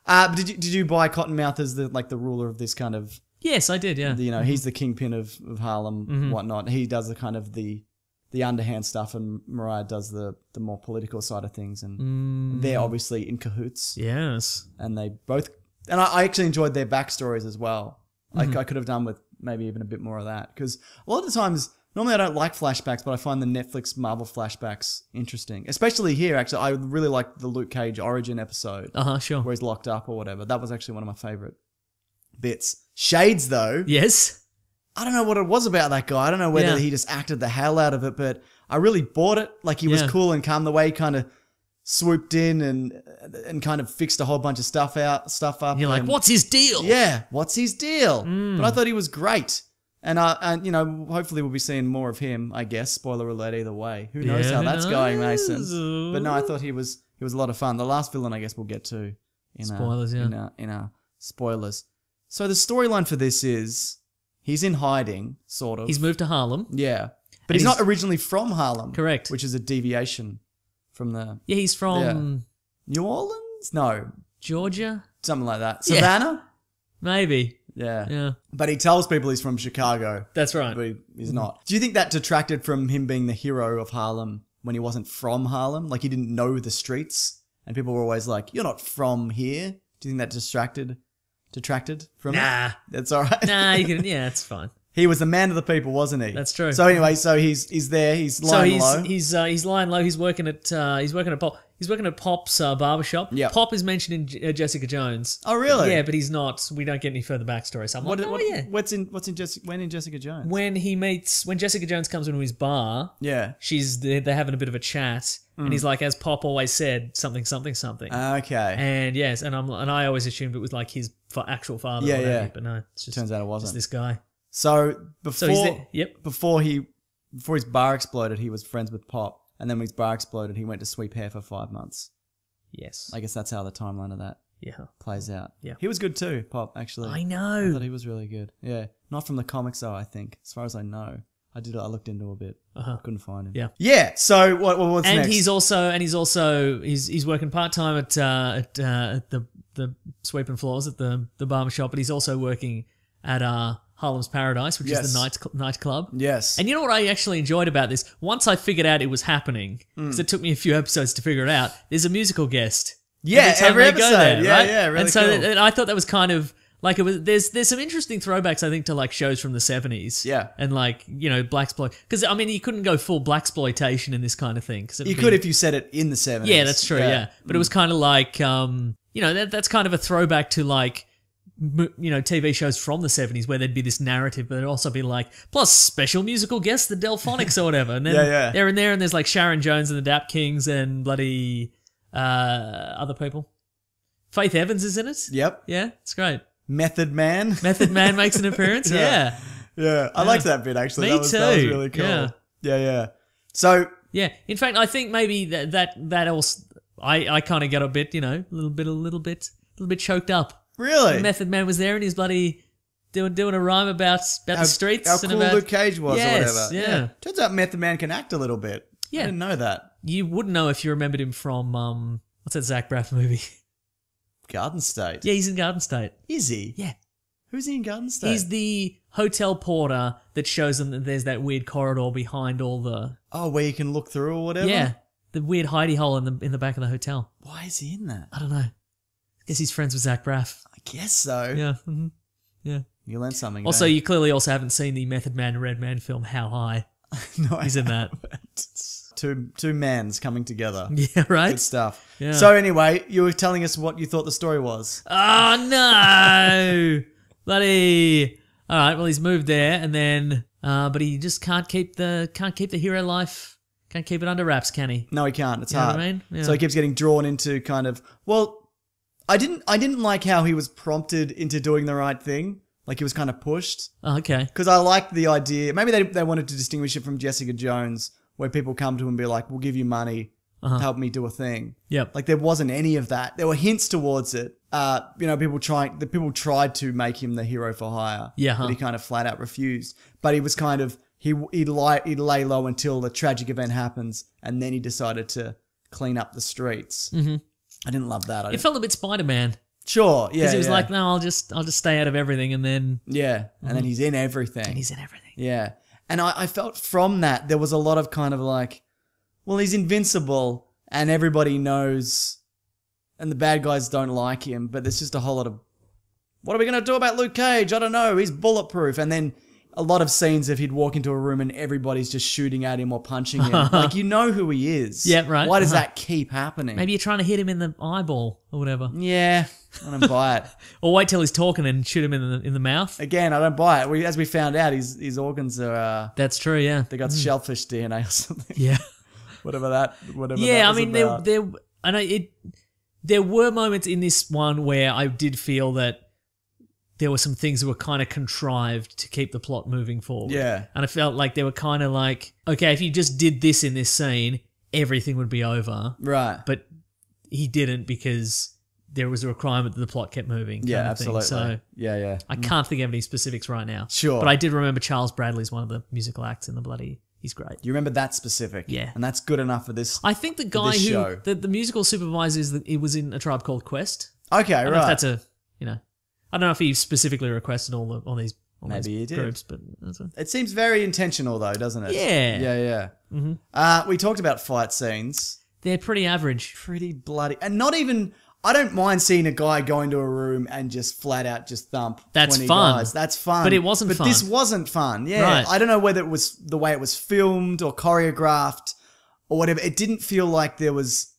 But did you buy Cottonmouth as the ruler of this kind of, Yes, I did. Yeah. he's the kingpin of Harlem, Mm-hmm. whatnot. He does the kind of the underhand stuff, and Mariah does the more political side of things, and they're obviously in cahoots, Yes. and they both. And I actually enjoyed their backstories as well. Mm-hmm. I could have done with maybe even a bit more of that, because a lot of the times, normally I don't like flashbacks, but I find the Netflix Marvel flashbacks interesting, especially here. Actually, I really liked the Luke Cage origin episode Sure. where he's locked up or whatever. That was actually one of my favorite bits. Shades, though. Yes. I don't know what it was about that guy. I don't know whether Yeah. he just acted the hell out of it, but I really bought it. Like, he was Yeah. cool and calm. The way he kind of swooped in and kind of fixed a whole bunch of stuff up. You're like, and- what's his deal? Yeah, what's his deal? But I thought he was great. And hopefully we'll be seeing more of him, I guess. Spoiler alert either way. Who knows Yeah, how who that's going, knows? Mason? But no, I thought he was a lot of fun. The last villain, I guess we'll get to in Spoilers, in our spoilers. So the storyline for this is he's in hiding, sort of. He's moved to Harlem. Yeah. But he's he's- not originally from Harlem. Correct. Which is a deviation from the Yeah, he's from New Orleans? No. Georgia, Something like that. Yeah. Savannah? maybe. Yeah. Yeah, But he tells people he's from Chicago. that's right. But he's not. Do you think that detracted from him being the hero of Harlem when he wasn't from Harlem? Like, he didn't know the streets, and people were always like, "You're not from here." Do you think that detracted from it? Nah. That's all right. Nah, you can. Yeah, it's fine. He was the man of the people, wasn't he? That's true. So anyway, he's there. He's lying low. He's lying low. He's working at Pop's barbershop. Yep. Pop is mentioned in Jessica Jones. Oh, really? Yeah, but he's not. We don't get any further backstory. So I'm like, yeah. When in Jessica Jones? When Jessica Jones comes into his bar, Yeah. they're having a bit of a chat, and he's like, as Pop always said, something. Okay. And yes, and I always assumed it was like his actual father. Yeah, or whatever, yeah. But no, it's just Turns out it just wasn't. this guy. So before he's there. Yep. before his bar exploded, he was friends with Pop, and then when his bar exploded, he went to sweep hair for 5 months. Yes. I guess that's how the timeline of that Yeah. plays out. Yeah. He was good too, Pop, actually. I I know. thought he was really good. Yeah. Not from the comics though, I think. As far as I know. I looked into a bit. Couldn't find him. Yeah. Yeah. So what's And next? he's working part time at the sweeping floors at the barber shop, but he's also working at Harlem's Paradise, which is the nightclub. Yes. And you know what I actually enjoyed about this? Once I figured out it was happening, because it took me a few episodes to figure it out. There's a musical guest. Yeah, time every they go episode. there, Yeah, right? yeah, really And so cool. and I thought that was kind of like it was. There's some interesting throwbacks, I think, to like shows from the 70s. Yeah. And like blaxploit, because I mean you couldn't go full blaxploitation in this kind of thing. You could if you said it in the 70s. Yeah, that's true. Yeah, but it was kind of like that's kind of a throwback to like TV shows from the 70s where there'd be this narrative, but there'd also be like plus special musical guests, the Delphonics or whatever, and then Yeah. they're in there, and there's like Sharon Jones and the Dap Kings and bloody other people. Faith Evans is in it. Yep. Yeah, it's great. Method Man. Method Man makes an appearance. Yeah. Yeah, I liked that bit actually. Me That was too. really cool. Yeah. Yeah. So Yeah. In fact, I think maybe that also I kind of got a bit, a little bit choked up. really, Method Man was there and he's bloody doing a rhyme about the streets. how and cool about, Luke Cage was Yes, or whatever. yeah. Turns out Method Man can act a little bit. Yeah. I didn't know that. You wouldn't know if you remembered him from what's that Zach Braff movie? Garden State. Yeah, he's in Garden State. Is he? Yeah. Who's he in Garden State? He's the hotel porter that shows them that there's that weird corridor behind all the where you can look through or whatever? yeah, the weird hidey hole in the back of the hotel. Why is he in that? I don't know. Guess he's friends with Zach Braff. I guess so. Yeah. Yeah. You learned something. Also, there. you clearly also haven't seen the Method Man Red Man film How High. No, He's in that. Two mans coming together. Yeah, right? Good stuff. Yeah. So anyway, you were telling us what you thought the story was. Oh no! Bloody. Alright, well he's moved there and then but he just can't keep the hero life. Can't keep it under wraps, can he? No, he can't. It's You know hard. what I mean? Yeah. So he keeps getting drawn into kind of I didn't like how he was prompted into doing the right thing. Like he was kind of pushed. Oh, okay. Because I liked the idea. Maybe they wanted to distinguish it from Jessica Jones, where people come to him and be like, "We'll give you money, help me do a thing." Yep. Like there wasn't any of that. There were hints towards it. People tried to make him the hero for hire. Yeah, But he kind of flat out refused. But he was kind of he'd lay low until the tragic event happens, and then he decided to clean up the streets. Mm-hmm. I didn't love that. It felt a bit Spider-Man. Sure, yeah. Because he was yeah. like, no, I'll just stay out of everything and then Yeah, and then he's in everything. he's in everything. Yeah. And I felt from that there was a lot of kind of like, well, he's invincible and everybody knows and the bad guys don't like him, but there's just a whole lot of, what are we going to do about Luke Cage? I don't know. He's bulletproof. And then a lot of scenes if he'd walk into a room and everybody's just shooting at him or punching him. Like, you know who he is. Yeah, right. Why does that keep happening? Maybe you're trying to hit him in the eyeball or whatever. Yeah, I don't buy it. Or wait till he's talking and shoot him in the mouth. Again, I don't buy it. As we found out, his organs are, That's true, yeah. they got shellfish DNA or something. Yeah. Whatever that Yeah, I was mean, about. there were moments in this one where I did feel that there were some things that were kind of contrived to keep the plot moving forward. Yeah. And I felt like they were kind of like, okay, if you just did this in this scene, everything would be over. Right. But he didn't because there was a requirement that the plot kept moving. Yeah, kind of thing. absolutely. So Yeah. I can't think of any specifics right now. Sure. But I did remember Charles Bradley's one of the musical acts in the bloody... He's great. You remember that specific. Yeah. And that's good enough for this. I think the guy this who... show. The musical supervisor it was in A Tribe Called Quest. Okay, I don't know right. if that's a... I don't know if he specifically requested all these Maybe he did. groups, but... That's It seems very intentional though, doesn't it? Yeah. Yeah. Mm-hmm. We talked about fight scenes. They're pretty average. Pretty bloody. And not even... I don't mind seeing a guy go into a room and just flat out just thump That's 20 fun. guys. That's fun. But it wasn't fun. But this wasn't fun. Yeah. Right. I don't know whether it was the way it was filmed or choreographed or whatever. It didn't feel like there was...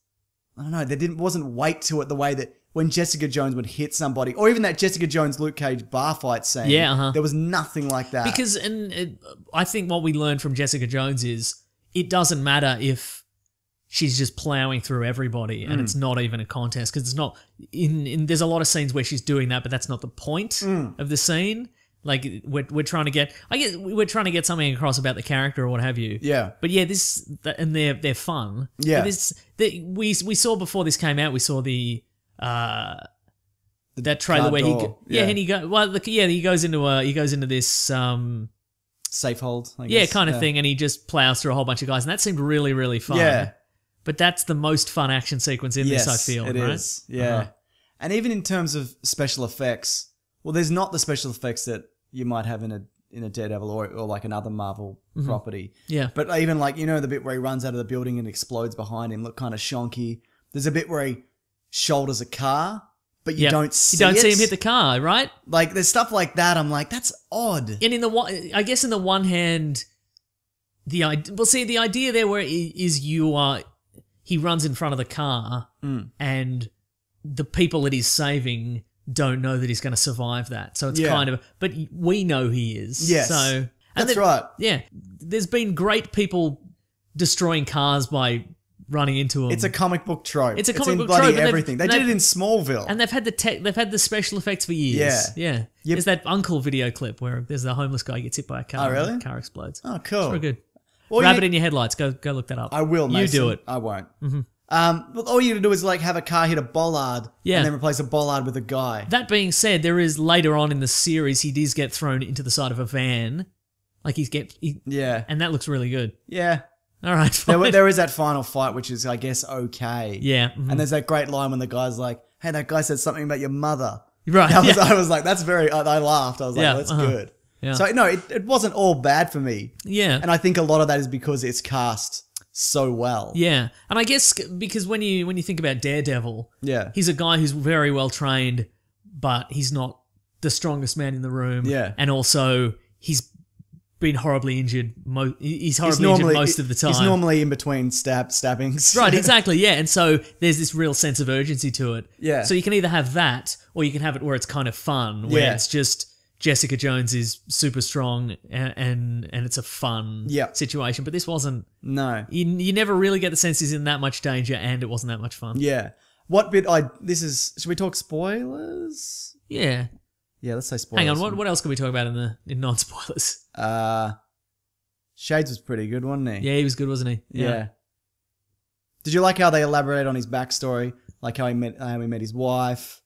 I don't know. Wasn't weight to it the way that when Jessica Jones would hit somebody, or even that Jessica Jones Luke Cage bar fight scene. Yeah, There was nothing like that. Because I think what we learned from Jessica Jones is it doesn't matter if she's just plowing through everybody and it's not even a contest because it's not there's a lot of scenes where she's doing that, but that's not the point of the scene. Like we're trying to get we're trying to get something across about the character or what have you. Yeah. But yeah, and they're fun. Yeah. But we saw before this came out, we saw the that trailer car where door. and he goes into this Safe hold, I yeah guess. kind of thing, and he just plows through a whole bunch of guys, and that seemed really really fun. Yeah. But that's the most fun action sequence in Yes, this, I feel. it right? is. Yeah. Uh-huh. And even in terms of special effects, well, there's not the special effects that you might have in a Daredevil or like another Marvel property. Yeah. But even like, the bit where he runs out of the building and explodes behind him look kind of shonky. There's a bit where he shoulders a car, but you don't see it. You don't see him hit the car, right? Like, there's stuff like that. I'm like, that's odd. And I guess in the one hand, the idea there where he runs in front of the car and the people that he's saving don't know that he's going to survive that. So it's kind of, but we know he is. Yes. So That's right. Yeah. There's been great people destroying cars by running into them. It's a comic book trope. It's a comic in book bloody trope, and everything. They did it in Smallville. And they've had the special effects for years. Yeah. There's that Uncle video clip where there's the homeless guy gets hit by a car. Oh, really? And the car explodes. Oh, cool. It's very good. Well, Rabbit in your headlights. Go look that up. I will, Mason. You do it. I won't. Well, all you gotta do is like have a car hit a bollard and then replace a bollard with a guy. That being said, there is later on in the series he does get thrown into the side of a van. Like Yeah. and that looks really good. Yeah. All right, fine. There is that final fight, which is, I guess, okay. Yeah. And there's that great line when the guy's like, hey, that guy said something about your mother. Right. I was like, that's very, I laughed. I was like, Yeah, that's good. Yeah. So, no, it wasn't all bad for me. Yeah. And I think a lot of that is because it's cast so well. Yeah. And I guess because when you think about Daredevil, Yeah. he's a guy who's very well trained, but he's not the strongest man in the room. Yeah. And also he's been horribly injured. He's horribly injured most of the time. He's normally in between stabbings. Right, exactly, yeah. And so there's this real sense of urgency to it. Yeah. So you can either have that, or you can have it where it's kind of fun, where it's just Jessica Jones is super strong and it's a fun situation. But this wasn't. No. You never really get the sense he's in that much danger, and it wasn't that much fun. Yeah. What bit should we talk spoilers? Yeah. Yeah, let's say spoilers. Hang on, what else can we talk about in non-spoilers? Shades was pretty good, wasn't he? Yeah, he was good, wasn't he? Yeah. Did you like how they elaborate on his backstory? Like how he met his wife,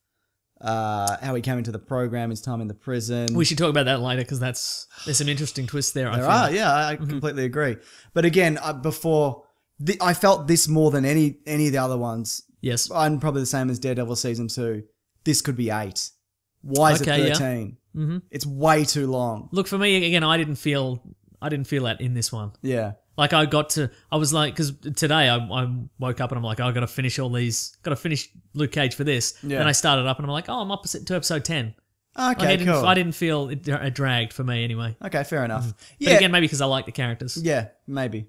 how he came into the program, his time in the prison. We should talk about that later because there's some interesting twists there. I completely agree. But again, I felt this more than any of the other ones. Yes. I'm probably the same as Daredevil season 2. This could be 8. Why is it 13? Yeah. Mm-hmm. It's way too long. Look, for me again, I didn't feel that in this one. Yeah. Like I was like, because today I woke up and I'm like, I got to finish Luke Cage for this. Yeah. Then I started up and I'm like, I'm up to episode 10. Okay, cool. I didn't feel it dragged for me anyway. Okay, fair enough. But again, maybe because I like the characters. Yeah, maybe.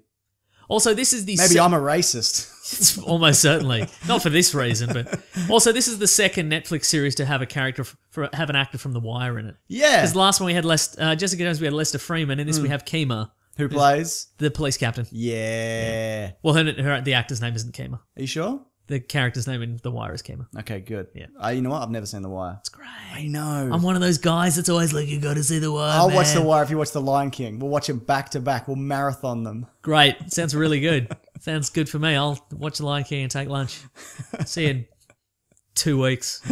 Also, this is the Maybe I'm a racist. It's almost certainly not for this reason, but also this is the second Netflix series to have a character have an actor from The Wire in it. Yeah. Because the last one we had Jessica Jones, we had Lester Freeman, and this we have Kima, Who plays? the police captain. Yeah. Well, the actor's name isn't Kima. Are you sure? The character's name in The Wire is Kima. Okay, good. Yeah. You know what? I've never seen The Wire. It's great. I know. I'm one of those guys that's always like, you got to see The Wire. I'll watch man." The Wire if you watch The Lion King. We'll watch them back to back. We'll marathon them. Great. Sounds really good. Sounds good for me. I'll watch The Lion King and take lunch. See you in 2 weeks.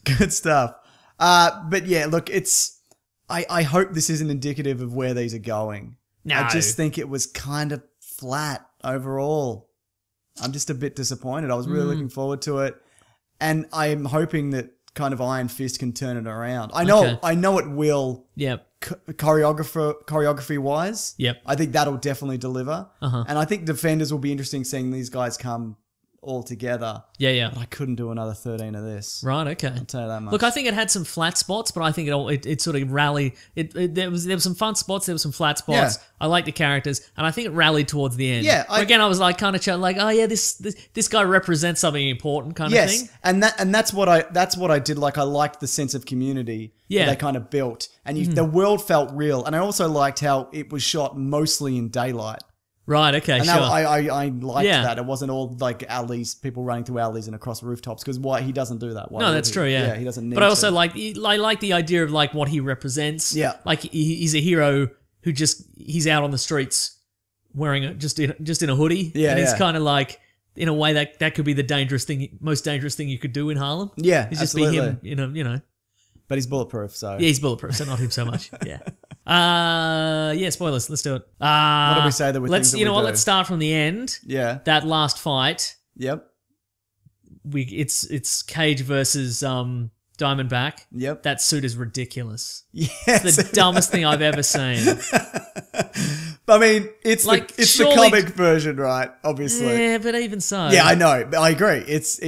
Good stuff. But yeah, look, I hope this isn't indicative of where these are going. No. I just think it was kind of flat overall. I'm just a bit disappointed. I was really looking forward to it. And I'm hoping that kind of Iron Fist can turn it around. I know it will. Yep. Choreography wise. Yep. I think that'll definitely deliver. Uh-huh. And I think Defenders will be interesting seeing these guys come all together. Yeah. But I couldn't do another 13 of this. Right, okay. I'll tell you that much. Look, I think it had some flat spots, but I think it sort of rallied. There was some fun spots, there were some flat spots. Yeah. I like the characters, and I think it rallied towards the end. Yeah, Again, I was like kind of like, oh yeah, this guy represents something important, kind of thing. And that's what I did like. I liked the sense of community that they kind of built, and the world felt real. And I also liked how it was shot mostly in daylight. Right. Okay. And sure. I liked that. It wasn't all like alleys, people running through alleys and across rooftops. Because he doesn't do that. No, that's true. Yeah. He doesn't need. But I also to. I like the idea of like what he represents. Yeah. Like he's a hero who he's out on the streets wearing just in a hoodie. Yeah, And he's yeah. kind of like in a way that could be the most dangerous thing you could do in Harlem. Yeah, Is just absolutely. be him, you know. But he's bulletproof, so. Yeah, he's bulletproof, so not him so much. Yeah. Yeah, spoilers. Let's do it. What did we say that we let's, think that you know we what? do? Let's start from the end. Yeah. That last fight. Yep. It's Cage versus Diamondback. Yep. That suit is ridiculous. Yes. It's the dumbest thing I've ever seen. I mean, it's Like, the surely- comic version, right? Obviously. Yeah, but even so. Yeah, I know. But I agree. It's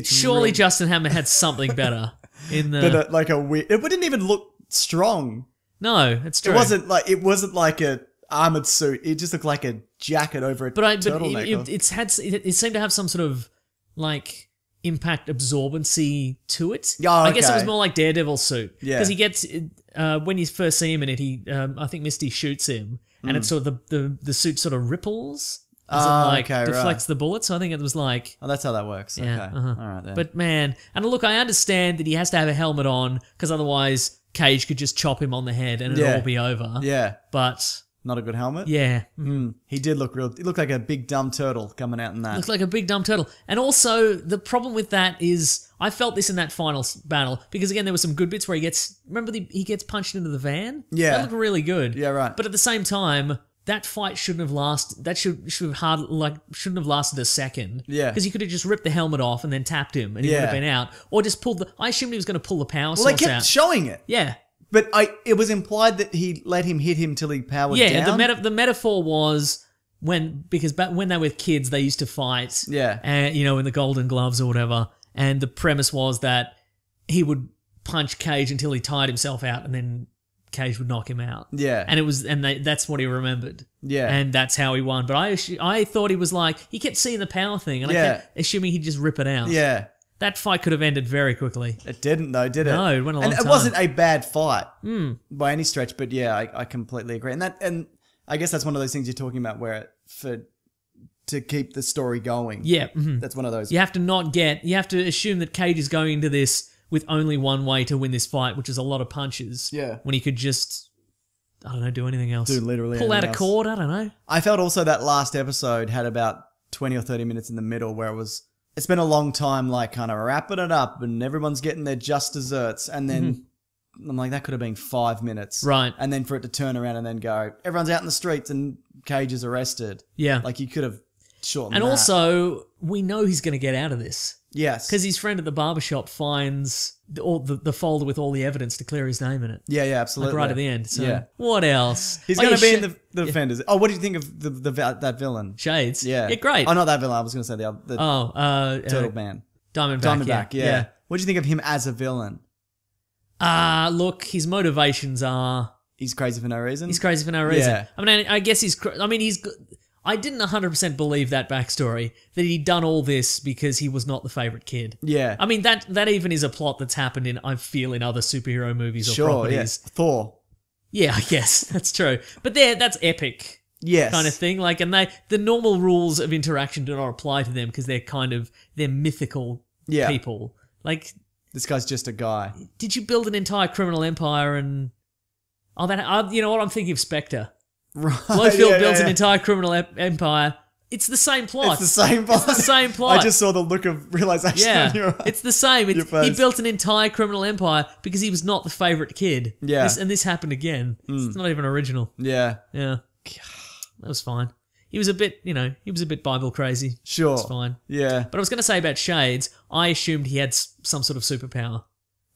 Surely real- Justin Hammer had something better in the. but like a weird. It didn't even look strong. No, it's true. It wasn't like a armored suit. It just looked like a jacket over a turtleneck. It seemed to have some sort of like impact absorbency to it. Yeah, I guess it was okay. more like Daredevil's suit. Yeah. Because he gets when you first see him in it, I think Misty shoots him, and it's sort of the suit sort of ripples as it like okay, deflects the bullet. So I think it was like. Oh, that's how that works. Yeah, Okay. uh-huh. All right then. But man, and look, I understand that he has to have a helmet on because otherwise Cage could just chop him on the head and it'd Yeah. all be over. yeah, But not a good helmet. yeah, He did look real. He looked like a big dumb turtle coming out in that. looked like a big dumb turtle. And also, the problem with that is, I felt this in that final battle because again, there were some good bits where he gets punched into the van. Yeah. That looked really good. Yeah, right. But at the same time, that fight shouldn't have lasted. That shouldn't have lasted a second. Yeah. because he could have just ripped the helmet off and then tapped him, and he would Yeah. have been out, or just pulled the. I assumed he was going to pull the power well, they source kept out. showing it, Yeah. but it was implied that he let him hit him till he powered Yeah, down. the metaphor was when they were kids, they used to fight. Yeah. and in the Golden Gloves or whatever. And the premise was that he would punch Cage until he tired himself out, and then Cage would knock him out. Yeah. And that's what he remembered. Yeah. and that's how he won. But I thought he was like, he kept seeing the power thing, and I Yeah. kept assuming he'd just rip it out. Yeah. That fight could have ended very quickly. It didn't though, did it? No, it went a long and time. it wasn't a bad fight by any stretch. But yeah, I completely agree. And I guess that's one of those things you're talking about where to keep the story going. Yeah. mhm. That's one of those. You have to assume that Cage is going into this with only one way to win this fight, which is a lot of punches. Yeah. When he could just, I don't know, do anything else. Do literally pull out a anything else. cord. I don't know. I felt also that last episode had about 20 or 30 minutes in the middle where it's been a long time, like kind of wrapping it up and everyone's getting their just desserts. And then I'm like, that could have been 5 minutes. Right. And then for it to turn around and then go, everyone's out in the streets and Cage is arrested. Yeah. Like you could have shortened And that. also, we know he's going to get out of this yes. because his friend at the barbershop finds the folder with all the evidence to clear his name in it. Yeah, absolutely. Like right at the end. So Yeah. what else? He's Oh, going to yeah, be in the Defenders. Oh, what do you think of that villain? Shades. Yeah. Yeah, great. Oh, not that villain. I was going to say the Turtle Man. Diamondback. Diamondback, yeah. What do you think of him as a villain? Look, his motivations are He's crazy for no reason? he's crazy for no reason. Yeah. I mean, I guess I didn't 100% believe that backstory that he'd done all this because he was not the favorite kid. Yeah. I mean, that even is a plot that's happened in, I feel, in other superhero movies or Sure, properties. yes. Thor. Yeah, I guess that's true. But that's epic Yes. kind of thing. Like, and the normal rules of interaction do not apply to them because they're mythical Yeah. people. Like, This guy's just a guy. did you build an entire criminal empire and you know what? I'm thinking of Spectre. Right. Blofeld yeah, builds yeah. an entire criminal empire. It's the same plot. It's the same plot. It's the same plot. I just saw the look of realization Yeah, on your eyes. it's the same. Your He face. built an entire criminal empire because he was not the favorite kid. Yeah. And this happened again. It's not even original. Yeah. Yeah. That was fine. He was a bit Bible crazy. Sure. It's fine. Yeah. But I was going to say about Shades, I assumed he had some sort of superpower.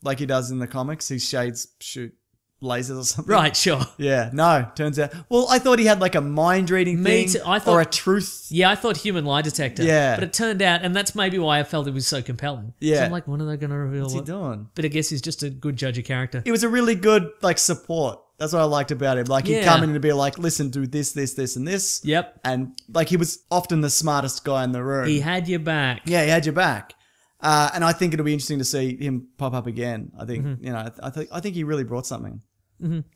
Like he does in the comics. His shades shoot lasers or something. Right, sure. Yeah. No, turns out. Well, I thought he had like a mind reading Me thing too. I thought- or a truth. Yeah, I thought human lie detector. Yeah. But it turned out, and that's maybe why I felt it was so compelling. Yeah. So I'm like, when are they going to reveal What's he what? doing? But I guess he's just a good judge of character. It was a really good like support. That's what I liked about him. Like he'd Yeah. come in and be like, listen, do this, this, this, and this. Yep. And like he was often the smartest guy in the room. He had your back. Yeah, he had your back. And I think it'll be interesting to see him pop up again. I think Mm-hmm. you know. I think he really brought something.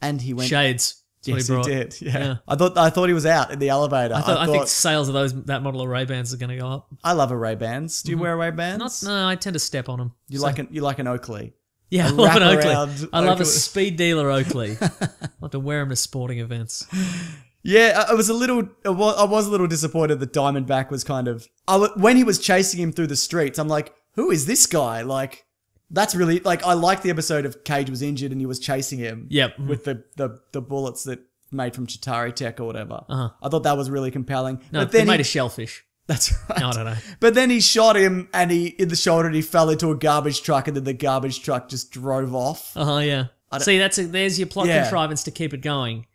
And he went. Shades. Yes, That's he what he brought. did. Yeah. Yeah. I thought he was out in the elevator. I think sales of that model of Ray-Bans are going to go up. I love a Ray Bans. Do you wear Ray Bans? No, I tend to step on them. You like an Oakley. Yeah, I a love an wraparound Oakley. I love a Oakley. speed dealer Oakley. I like to wear them to sporting events. Yeah, I was a little disappointed that Diamondback was kind of when he was chasing him through the streets. I'm like, who is this guy? Like, that's really like I liked the episode of Cage was injured and he was chasing him. Yep. With the bullets that made from Chitauri Tech or whatever. I thought that was really compelling. No, but then they made a shellfish. That's right. No, I don't know. But then he shot him and he in the shoulder and he fell into a garbage truck and then the garbage truck just drove off. Yeah. See, there's your plot contrivance to keep it going.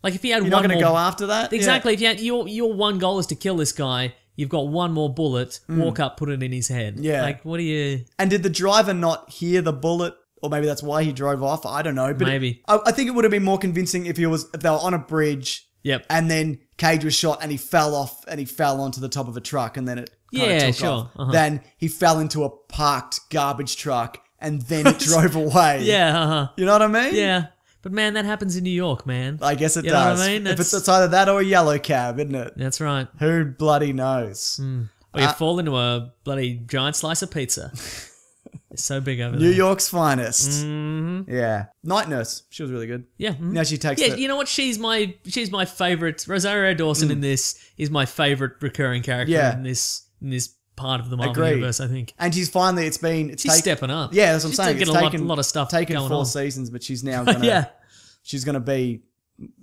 Like if you had You're one not going to more, go after that? exactly. If you had your one goal is to kill this guy, you've got one more bullet. Walk up, put it in his head. Yeah. Like what do you? And did the driver not hear the bullet? Or maybe that's why he drove off. I don't know. But Maybe. I think it would have been more convincing if they were on a bridge. Yep. And then Cage was shot and he fell off and he fell onto the top of a truck and then it kind of took off. Then he fell into a parked garbage truck and then it drove away. Yeah. You know what I mean? Yeah. But man, that happens in New York, man. I guess it You know does. what I mean? If it's either that or a yellow cab, isn't it? That's right. Who bloody knows? Or you fall into a bloody giant slice of pizza. It's so big over New there. York's finest. Mm-hmm. Yeah. Night Nurse. She was really good. Yeah. Now she takes Yeah, you know what? She's my favorite. Rosario Dawson in this is my favorite recurring character in this part of the Marvel Agreed. universe, I think. And she's finally, She's stepping up. Yeah, that's what I'm She's saying. taking It's a taken lot of stuff taken going 4 on. seasons, but she's now gonna she's gonna be.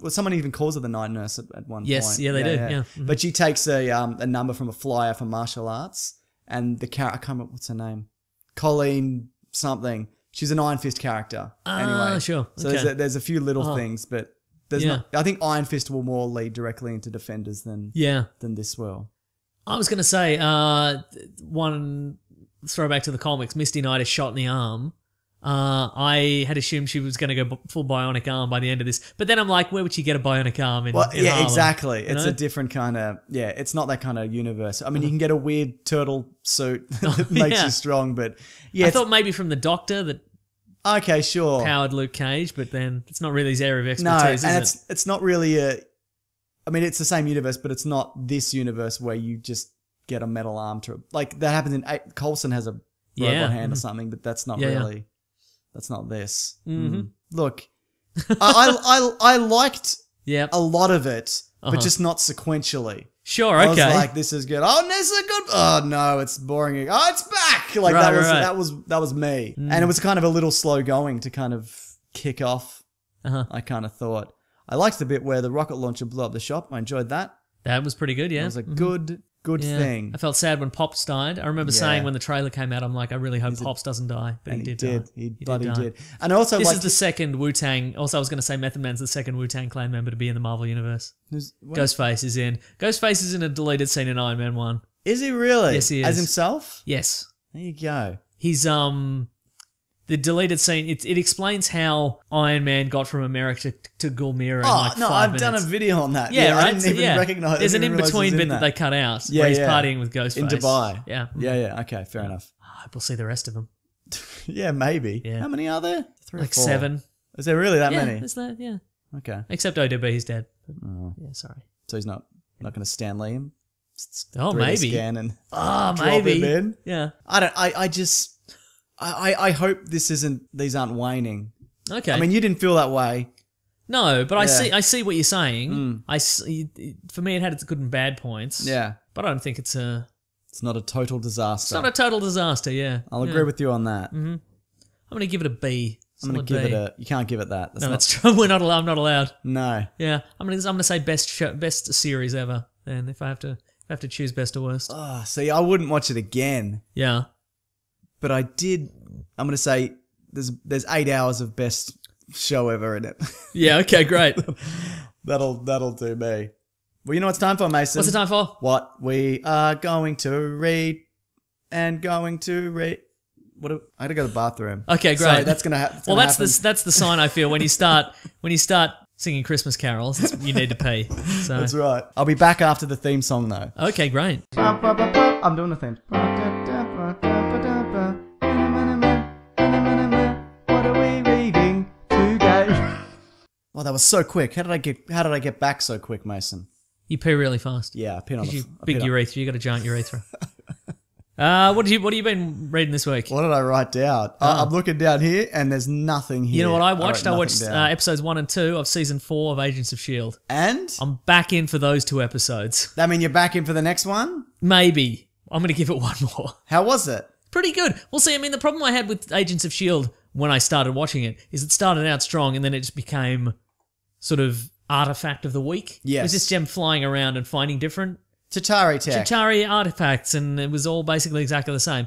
Well, someone even calls her the Night Nurse at one point. Yes, yeah, they do. Yeah. Mm-hmm. But she takes a number from a flyer for martial arts, and the character I can't remember what's her name, Colleen something. She's an Iron Fist character. Anyway, sure. So Okay. there's a few little things, but there's Yeah. not. I think Iron Fist will more lead directly into Defenders than this will. I was going to say, one throwback to the comics, Misty Knight is shot in the arm. I had assumed she was going to go full bionic arm by the end of this. But then I'm like, where would she get a bionic arm in Harlem? Exactly. It's know? a different kind of, it's not that kind of universe. I mean, you can get a weird turtle suit that makes you strong, but I thought maybe from the Doctor that okay, sure. powered Luke Cage, but then it's not really his area of No, expertise, and is it? it's not really I mean, it's the same universe, but it's not this universe where you just get a metal arm to, like that happens in, Coulson has a robot hand or something, but that's not really, that's not this. Look, I liked a lot of it, but just not sequentially. Sure, I okay. was like, this is good. Oh, this is good. Oh no, it's boring. Oh, it's back. Like Right, that was me. And it was kind of a little slow going to kind of kick off. I kind of thought. I liked the bit where the rocket launcher blew up the shop. I enjoyed that. That was pretty good, yeah. It was a good thing. I felt sad when Pops died. I remember saying when the trailer came out, I'm like, I really hope Pops doesn't die. But And he did die. He bloody die. did. And also, This like, is the second Wu-Tang. Also, I was going to say Method Man's the second Wu-Tang Clan member to be in the Marvel Universe. Ghostface is in. Ghostface is in a deleted scene in Iron Man 1. Is he really? Yes, he is. As himself? Yes. There you go. He's, the deleted scene, it explains how Iron Man got from America to Gulmira in like 5 I've minutes. done a video on that. Yeah, right? I didn't even recognize. There's I an didn't realize it was in-between bit that that they cut out Yeah, where he's yeah. partying with Ghostface. in Dubai. Yeah. Yeah. Okay, fair enough. I hope we'll see the rest of them. Yeah, maybe. Yeah. How many are there? 3 or Like 4. 7. Is there really that Yeah, many? is that? Yeah. Okay. Except ODB, he's dead. Yeah, sorry. So he's not going to Stan Lee him? Oh, 3D maybe. Scan and Oh, drop maybe. him in? Yeah. I hope these aren't waning. Okay. I mean, you didn't feel that way. no, but Yeah. I see what you're saying. I see, for me, it had its good and bad points. Yeah. But I don't think it's It's not a total disaster. not a total disaster. Yeah. I'll agree with you on that. I'm going to give it a B. I'm going to Solid give B. it a... You can't give it that. No, that's true. We're not allowed. I'm not allowed. No. Yeah. I'm gonna say best series ever. Then if I have to choose best or worst. Oh, see, I wouldn't watch it again. Yeah. But I did... I'm going to say there's 8 hours of best show ever in it. Yeah. Okay. Great. That'll do me. Well, you know what it's time for, Mason? What's the time for? What we are going to read and going to read. I gotta go to the bathroom. Okay, great. Sorry, that's gonna happen. Well, that's the sign I feel when you start singing Christmas carols. You need to pee. So That's right. I'll be back after the theme song though. okay, great. I'm doing the theme. What are we reading today? Well, that was so quick. How did I get back so quick, Mason? You pee really fast. Yeah, I peed on the. You I big peed on- urethra. You got a giant urethra. What have you been reading this week? What did I write down? I'm looking down here, and there's nothing here. You know what I watched? I wrote watched nothing down. episodes 1 and 2 of season 4 of Agents of S.H.I.E.L.D. And I'm back in for those 2 episodes. that mean you're back in for the next one? Maybe. I'm going to give it one more. How was it? Pretty good. Well, see, I mean, the problem I had with Agents of S.H.I.E.L.D. when I started watching it is it started out strong and then it just became sort of artifact of the week. Yes. It was just them flying around and finding different Chitauri tech. Chitauri artifacts, and it was all basically exactly the same.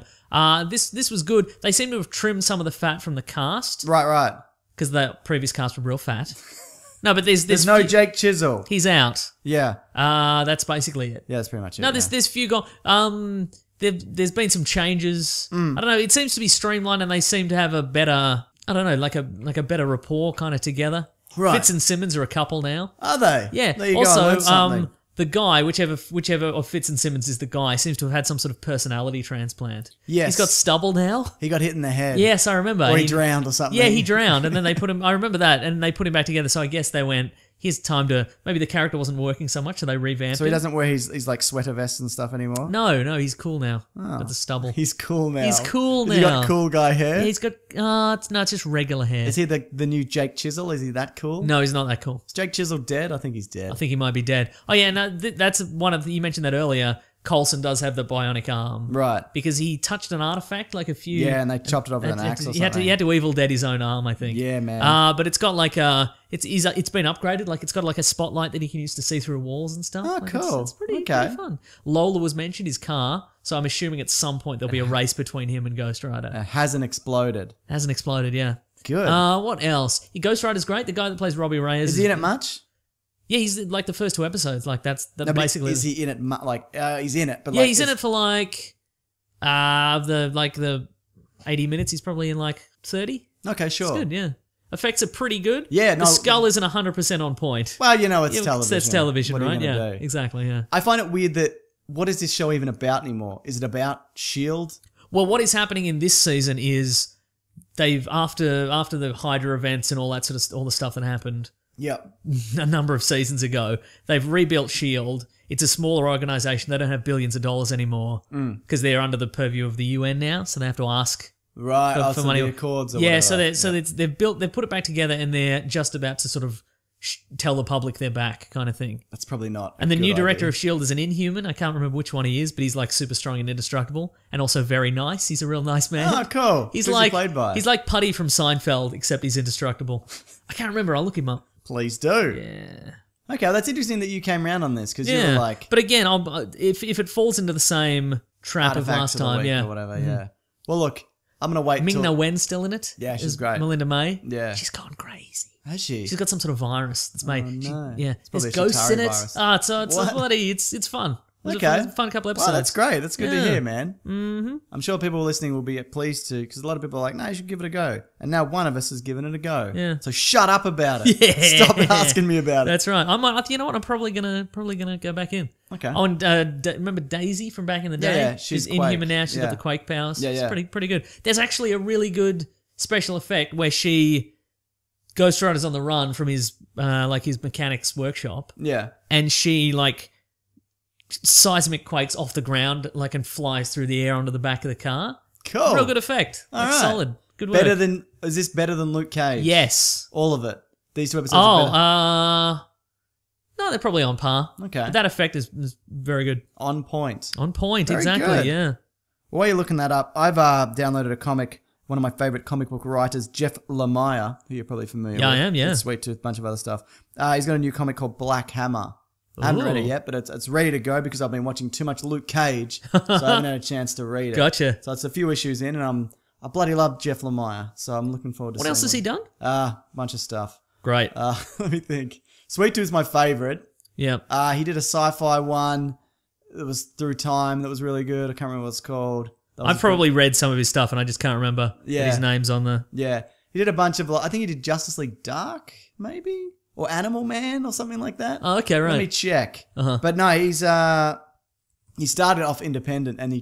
This was good. They seem to have trimmed some of the fat from the cast Right. because the previous cast were real fat. No, but there's No few- Jake Chisel. He's out. Yeah. That's basically it. Yeah, that's pretty much it. No, there's few there's been some changes. I don't know. It seems to be streamlined, and they seem to have a better, I don't know, like a better rapport kind of together. Right. Fitz and Simmons are a couple now. Are they? Yeah. There you also, go. I learned something. the guy, whichever of Fitz and Simmons is the guy, seems to have had some sort of personality transplant. Yes. He's got stubble now. He got hit in the head. Yes, I remember. Or he drowned or something. Yeah, he drowned, and then they put him. I remember that, and they put him back together. So I guess they went. Here's time to. Maybe the character wasn't working so much, so they revamped. So he him. doesn't wear his like sweater vests and stuff anymore? No, he's cool now. Got the stubble. He's cool now. He's cool Has he got now. cool guy hair? Yeah, he's got. It's just regular hair. Is he the new Jake Chisel? Is he that cool? No, he's not that cool. Is Jake Chisel dead? I think he's dead. I think he might be dead. Oh yeah, no, that's one of you mentioned that earlier. Coulson does have the bionic arm, Right. Because he touched an artifact like a few. Yeah, and they chopped it off with an axe or He had something. to Evil Dead his own arm, I think. Yeah, man. But it's got like it's been upgraded. Like it's got like a spotlight that he can use to see through walls and stuff. Oh, Like, cool. It's pretty Okay. fun. Lola was mentioned, his car. So I'm assuming at some point there'll be a race between him and Ghost Rider. It hasn't exploded. Hasn't exploded, yeah. Good. What else? Ghost Rider's great. The guy that plays Robbie Reyes. is he in it much? Yeah, he's like the first 2 episodes. Like that's No, but basically. is he in it? He's in it, but Yeah, like, he's in it for like the 80 minutes. He's probably in like 30. Okay, sure. It's good, yeah. Effects are pretty good. Yeah, The no- skull isn't 100% on point. Well, you know, it's Yeah, television. That's television, What are you right? gonna Yeah, do? exactly, yeah. I find it weird that what is this show even about anymore? Is it about Shield? Well, what is happening in this season is they've after the Hydra events and all that sort of all the stuff that happened Yep. a number of seasons ago, they've rebuilt S.H.I.E.L.D. It's a smaller organization. They don't have billions of dollars anymore because they're under the purview of the UN now, so they have to ask Right. for so money. the Accords or Yeah, whatever. they've put it back together, and they're just about to sort of tell the public they're back, kind of thing. That's probably not. And the new director of S.H.I.E.L.D. is an Inhuman. I can't remember which one he is, but he's like super strong and indestructible, and also very nice. He's a real nice man. Oh, cool. He's Who's he like played by? he's like Putty from Seinfeld, except he's indestructible. I can't remember. I'll look him up. Please do. Yeah. Okay, that's interesting that you came around on this because you Yeah. were like But again, if it falls into the same trap of artifacts last of the time, week yeah. Mm-hmm. or whatever. Yeah. Well, look, I'm gonna wait. Ming Na till... Wen's still in it. Yeah, she's As great. Melinda May. Yeah. She's gone crazy. Has she? She's got some sort of virus that's made. no. Yeah, It's probably there's a ghosts Chitauri in it. virus. It's What? a bloody. It's fun. It was Okay. a fun couple Wow, episodes. that's great. That's good to Yeah. hear, man. Mm-hmm. I'm sure people listening will be pleased to because a lot of people are like, "No, you should give it a go." And now one of us has given it a go. Yeah. So shut up about it. Yeah. Stop asking me about it. That's right. I might. You know what? I'm probably gonna go back in. Okay. Oh, and remember Daisy from back in the day? Yeah, she's Inhuman Quake. now. She's Yeah. got the Quake powers. Yeah, She's yeah. pretty good. There's actually a really good special effect where Ghost Rider's on the run from his mechanic's workshop, Yeah. and she like seismic quakes off the ground like and flies through the air onto the back of the car. Cool. Real good effect. All Like, right. solid. Good work. Is this better than Luke Cage? Yes. All of it. These 2 episodes are better. No, they're probably on par. Okay. But that effect is very good. On point. On point, Very exactly, good. yeah. While you're looking that up, I've downloaded a comic. One of my favorite comic book writers, Jeff Lemire, who you're probably familiar Yeah, with. I am, yeah. It's Sweet Tooth, a bunch of other stuff. He's got a new comic called Black Hammer. I haven't read it Ooh. yet, but it's ready to go because I've been watching too much Luke Cage, so I haven't had a chance to read it. Gotcha. So it's a few issues in, and I bloody love Jeff Lemire, so I'm looking forward to What else has he done? Bunch of stuff. Great. Let me think. Sweet Tooth's my favorite. Yeah. He did a sci-fi one that was through time that was really good. I can't remember what it's called. That was I've probably read some of his stuff and I just can't remember that Yeah. his name's on the... Yeah. He did a bunch of, I think he did Justice League Dark, maybe? Or Animal Man or something like that. Oh, okay, Let me right. check. Uh-huh. But no, he started off independent and he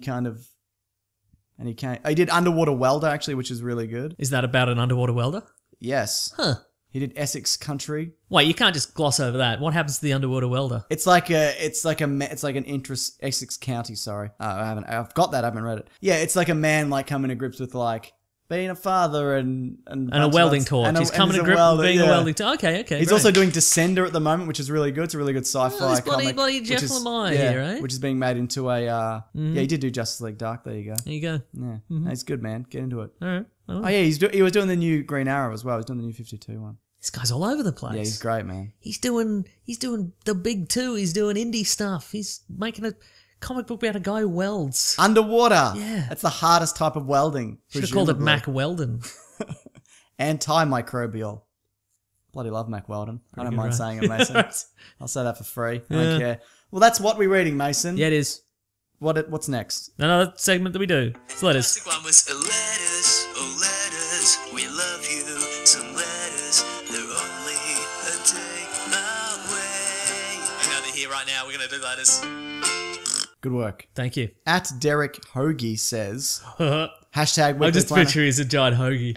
did Underwater Welder actually, which is really good. Is that about an underwater welder? Yes. Huh. He did Essex Country. Wait, you can't just gloss over that. What happens to the underwater welder? It's like an interest Essex County. Sorry, I've got that. I haven't read it. Yeah, it's like a man like coming to grips with like being a father and a welding torch. He's coming to grips with being a welding torch. Okay. He's great. also doing Descender at the moment, which is really good. It's a really good sci-fi this comic. bloody Jeff which is- Lemire here, eh? Which is being made into a. Yeah, he did do Justice League Dark. There you go. There you go. Yeah, no, he's good, man. Get into it. All right. Well, Oh yeah, he was doing the new Green Arrow as well. He's doing the new 52 one. this guy's all over the place. Yeah, he's great, man. He's doing the big two. He's doing indie stuff. He's making a comic book about a guy who welds. Underwater. Yeah. That's the hardest type of welding. Should have called it presumably. Mac Weldon. Antimicrobial. Bloody love Mac Weldon. I don't good, mind right? saying it, Mason. I'll say that for free. I don't care. Well, that's what we're reading, Mason. Yeah, it is. What's next? Another segment that we do. It's letters. Classic one was letters, oh letters, we love you. Some letters, they're only a day away. You know they're here right now. We're gonna do letters. Good work. Thank you. At Derek Hoagie says, I hashtag Weekly just Planet. picture he's a giant hoagie.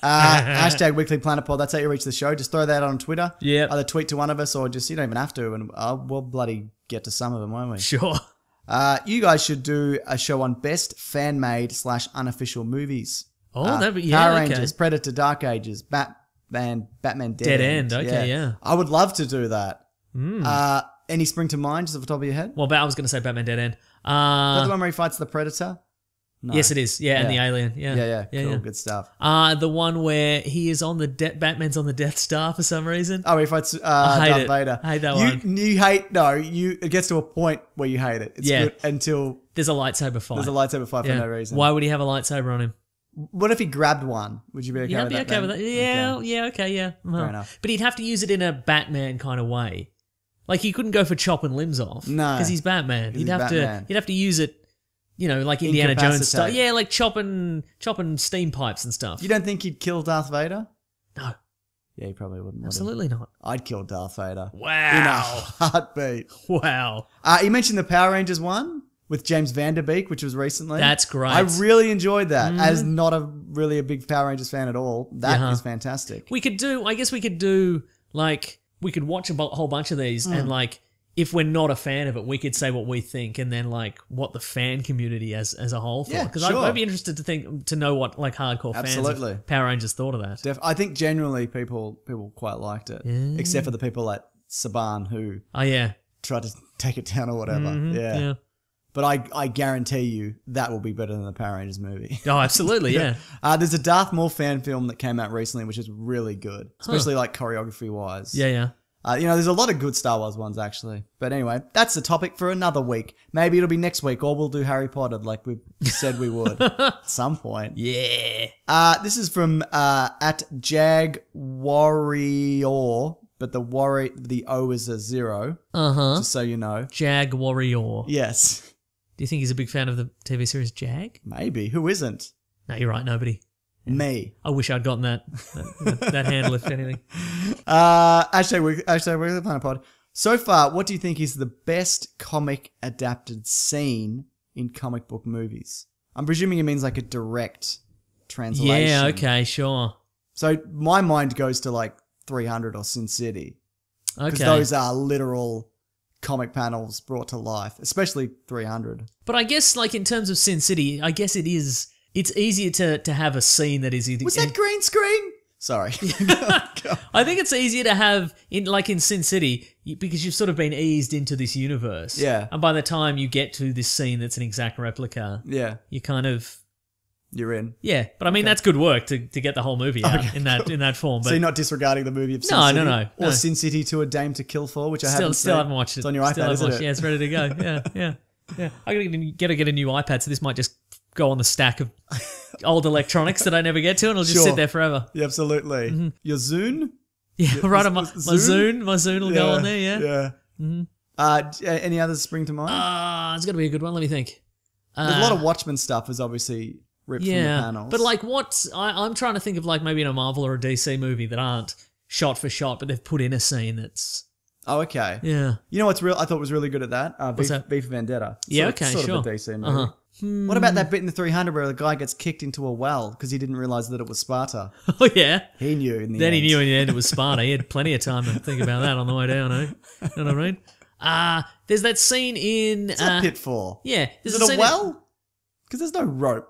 Hashtag Weekly Planet Pod. That's how you reach the show. Just throw that on Twitter. Yep. Either tweet to one of us or just, you don't even have to. And we'll bloody get to some of them, won't we? Sure. You guys should do a show on best fan-made / unofficial movies. Oh, that'd be, yeah, Power okay. Rangers, Predator, Dark Ages, Batman Dead Dead End, okay, yeah. I would love to do that. Any spring to mind just off the top of your head? Well, I was going to say Batman Dead End. Is that the one where he fights the Predator? No. Yes, it is. Yeah, and the Yeah. alien. Yeah, Yeah, cool, good stuff. The one where he is on the Batman's on the Death Star for some reason. Oh, he fights hate Darth it. Vader. I hate that one. You hate, no, it gets to a point where you hate it. It's Yeah. good until There's a lightsaber fight. there's a lightsaber fight Yeah. for no reason. Why would he have a lightsaber on him? What if he grabbed one? Would you be okay Yeah, I'd with be that? okay with that. then? Yeah, Okay. yeah, okay, yeah. Well, enough. But he'd have to use it in a Batman kind of way. Like he couldn't go for chopping limbs off. No. because he's Batman. He'd he's have Batman. to use it. You know, like Indiana Jones style. Incapacitate. Yeah, like chopping steam pipes and stuff. You don't think he'd kill Darth Vader? No, Yeah, he probably wouldn't. would he? absolutely not. I'd kill Darth Vader. In a Wow. heartbeat. Wow. You mentioned the Power Rangers one with James Vanderbeek, which was recently. That's great. I really enjoyed that. As not really a big Power Rangers fan at all, that is fantastic. We could do, I guess we could do, like, we could watch a whole bunch of these and, like, if we're not a fan of it, we could say what we think and then, like, what the fan community as a whole thought. Yeah, Because sure. I'd be interested to know what, like, hardcore fans Absolutely. of Power Rangers thought of that. I think generally people quite liked it, except for the people at Saban who Oh, yeah. tried to take it down or whatever. Yeah. But I guarantee you that will be better than the Power Rangers movie. Oh, absolutely, yeah. There's a Darth Maul fan film that came out recently, which is really good, especially like choreography wise. Yeah. There's a lot of good Star Wars ones actually. But anyway, that's the topic for another week. Maybe it'll be next week, or we'll do Harry Potter like we said we would at some point. Yeah. This is from at Jag Warrior, but the O is a 0. Just so you know. Jag Warrior. Yes, Do you think he's a big fan of the TV series Jag? maybe. Who isn't? No, you're right, nobody. Me. I wish I'd gotten that handle, if anything. Hashtag Weekly Planet Pod. So far, what do you think is the best comic adapted scene in comic book movies? I'm presuming it means like a direct translation. Yeah, okay, sure. So my mind goes to like 300 or Sin City. Because Okay. those are literal comic panels brought to life, especially 300. But I guess, like, in terms of Sin City, I guess it's easier to have a scene that is... Was that green screen? Sorry. I think it's easier to have, in Sin City, because you've sort of been eased into this universe. Yeah. And by the time you get to this scene that's an exact replica, Yeah, you kind of... you're in. Yeah, but I mean, that's good work to get the whole movie out in that form. But So you're not disregarding the movie of Sin No, City? no. Or Sin City to a Dame to Kill For, which I haven't still seen. haven't watched it. It's on your Still iPad, haven't isn't watched it? Yeah, it's ready to go. Yeah. I gotta get a new iPad, so this might just go on the stack of old electronics that I never get to, and it'll just Sure. sit there forever. Yeah, absolutely. Mm-hmm. Your Zune? Yeah, right on my Zune? Zune will go on there. Yeah. Any others spring to mind? It's got to be a good one. Let me think. There's a lot of Watchmen stuff is obviously ripped from the panels. but like I'm trying to think of, like, maybe in a Marvel or a DC movie that aren't shot for shot, but they've put in a scene that's Oh, okay. yeah. You know what's real? I thought was really good at that? What's that? V for Vendetta. Yeah, Sort okay, sort sure. of a DC movie. What about that bit in the 300 where the guy gets kicked into a well because he didn't realize that it was Sparta? Oh, yeah. He knew in the Then end. he knew in the end it was Sparta. He had plenty of time to think about that on the way down, eh? You know what I mean? There's that scene in... What's that pit for? Yeah. Is there's it scene a well? Because there's no rope.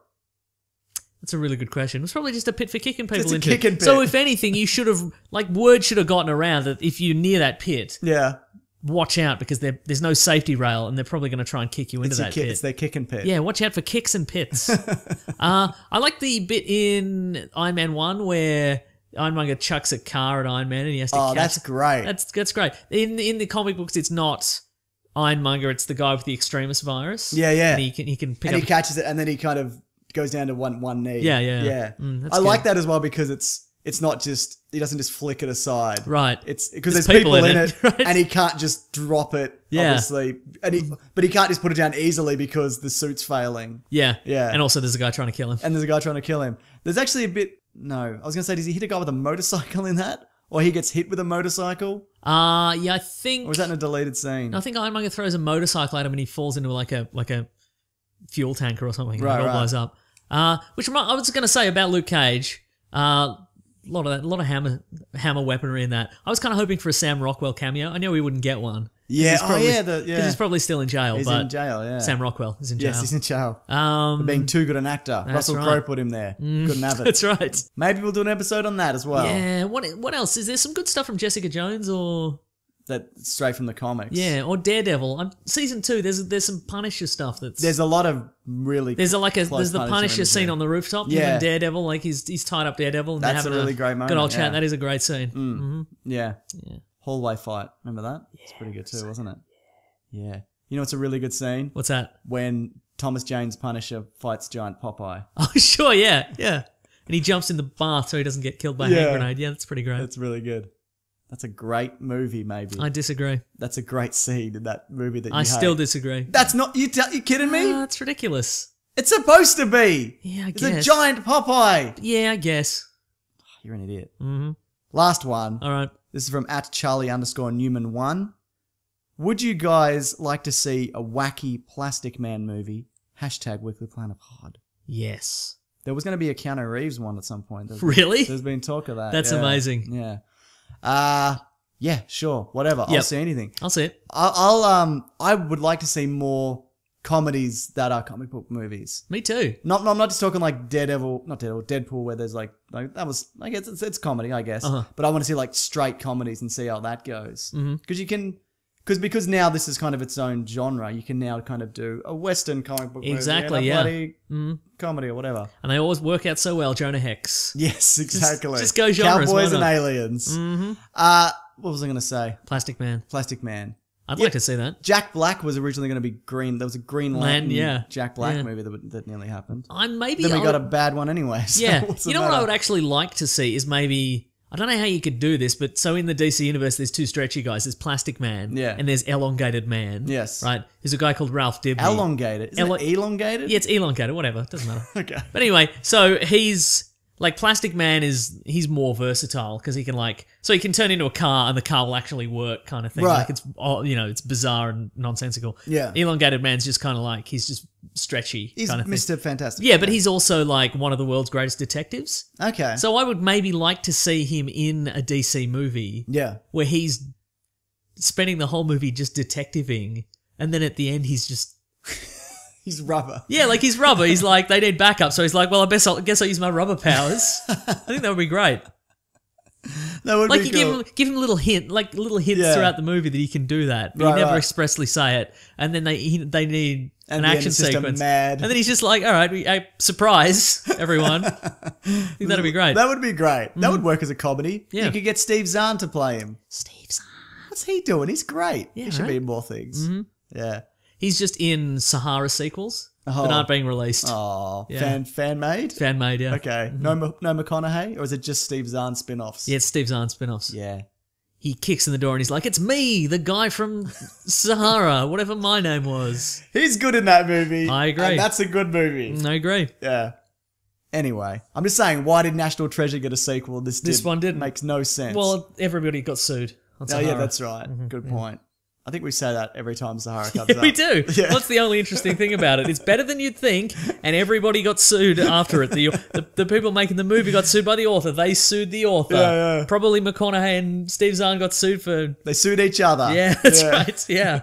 That's a really good question. It's probably just a pit for kicking people It's a into. kicking pit. So if anything, you should have... Like, word should have gotten around that if you're near that pit, Yeah. watch out because there's no safety rail and they're probably going to try and kick you into It's, that pit. it's their kicking pit. Yeah, watch out for kicks and pits. I like the bit in Iron Man 1 where Ironmonger chucks a car at Iron Man and he has to catch that's it. great. That's great. In the comic books, it's not Ironmonger, it's the guy with the extremis virus. Yeah, yeah. And he can pick and up... he catches it and then he kind of goes down to one knee. Yeah, yeah. Yeah. That's I like good. that as well because it's not just, he doesn't just flick it aside. Right. It's because There's there's people in it, right? and he can't just drop it, Yeah. obviously. But he can't just put it down easily because the suit's failing. Yeah. Yeah. And also there's a guy trying to kill him. And there's a guy trying to kill him. There's actually a bit, no, I was going to say, does he hit a guy with a motorcycle in that? Or he gets hit with a motorcycle? Yeah, I think... Or is that in a deleted scene? I think Ironmonger throws a motorcycle at him and he falls into like a fuel tanker or something. Right, and it all right. blows up. I was going to say about Luke Cage. A lot of hammer weaponry in that. I was kind of hoping for a Sam Rockwell cameo. I knew we wouldn't get one. Yeah, Because yeah. he's probably still in jail. He's but in jail, yeah. Sam Rockwell is in jail. Yes, he's in jail. For being too good an actor. Russell right. Crowe put him there. Couldn't have it. That's right. Maybe we'll do an episode on that as well. Yeah. What else? Is there some good stuff from Jessica Jones or... That straight from the comics. Yeah, or Daredevil. Season 2, there's some Punisher stuff that's... There's a lot of really There's close the Punisher images scene there. on the rooftop. Yeah. Him and Daredevil, like he's tied up Daredevil. And they're That's a having really great moment, Good old chat. yeah. That is a great scene. Yeah. Yeah. Hallway fight. Remember that? It's pretty good too, wasn't it? Yeah. You know what's a really good scene? What's that? When Thomas Jane's Punisher fights Giant Popeye. Oh, sure, yeah. And he jumps in the bath so he doesn't get killed by a hand Yeah. grenade. Yeah, that's pretty great. That's really good. That's a great movie, maybe. I disagree. That's a great scene in that movie that you I hate. still disagree. That's not... You kidding me? That's ridiculous. It's supposed to be. Yeah, I It's guess. a giant Popeye. Yeah, I guess. You're an idiot. Mm-hmm. Last one. All right. This is from @Charlie_Newman1. Would you guys like to see a wacky Plastic Man movie? #Weekly Planet Pod. Yes. There was going to be a Keanu Reeves one at some point. Really? There's been talk of that. That's yeah. amazing. Yeah. Yeah, sure. Whatever. I'll Yep. see anything. I'll see it. I would like to see more comedies that are comic book movies. Me too. I'm not just talking like Deadpool, where there's like that was, I guess it's comedy, I guess. Uh-huh. But I want to see like straight comedies and see how that goes. Because now this is kind of its own genre. You can now kind of do a Western comic book Exactly, movie and yeah. a bloody comedy or whatever. And they always work out so well. Jonah Hex. Yes, exactly. just go genres, Cowboys why and not? aliens. What was I going to say? Plastic Man. Plastic Man. I'd like to see that. Jack Black was originally going to be Green. There was a Green Lantern yeah. Jack Black Yeah. movie that nearly happened. Then we Then we got a bad one anyway. So Yeah. what's the You know what I matter? would actually like to see is maybe... I don't know how you could do this, but so in the DC universe, there's two stretchy guys. There's Plastic Man, Yeah. and there's Elongated Man. Yes. Right? There's a guy called Ralph Dibny. Elongated. Isn't it elongated? Yeah, it's elongated, whatever. Doesn't matter. Okay. But anyway, so he's... Like, Plastic Man he's more versatile because he can so he can turn into a car and the car will actually work kind of thing. Right. Like, it's bizarre and nonsensical. Yeah. Elongated Man's just kind of like, he's just stretchy He's kind of thing. Mr. Fantastic. Yeah, but he's also like one of the world's greatest detectives. Okay. So I would maybe like to see him in a DC movie yeah. where he's spending the whole movie just detectiving, and then at the end he's just He's rubber. yeah, like he's rubber. He's like they need backup, so he's like, well, I guess I'll use my rubber powers. I think that would be great. That would Like be you cool. give him little hints Yeah. throughout the movie that he can do that, but Right, he never right. expressly say it. And then they need And an then action it's just a sequence, mad- and then he's just like, all right, surprise everyone. I think that'd be great. That would be great. That would work as a comedy. Yeah. You could get Steve Zahn to play him. Steve Zahn. What's he doing? He's great. Yeah, he should right? be in more things. Yeah. He's just in Sahara sequels Oh. that aren't being released. Oh, Yeah. fan made? Fan made, yeah. Okay. No McConaughey? Or is it just Steve Zahn spin-offs? Yeah, it's Steve Zahn spin-offs. Yeah. He kicks in the door and he's like, it's me, the guy from Sahara, whatever my name was. He's good in that movie. I agree. And that's a good movie. I agree. Yeah. Anyway, I'm just saying, why did National Treasure get a sequel? This one didn't. Makes no sense. Well, everybody got sued on oh Sahara. yeah, that's right. Good point. I think we say that every time Sahara comes up. We do. Yeah. That's the only interesting thing about it. It's better than you'd think, and everybody got sued after it. The people making the movie got sued by the author. They sued the author. Yeah. Probably McConaughey and Steve Zahn got sued for... They sued each other. Yeah, that's right. Yeah.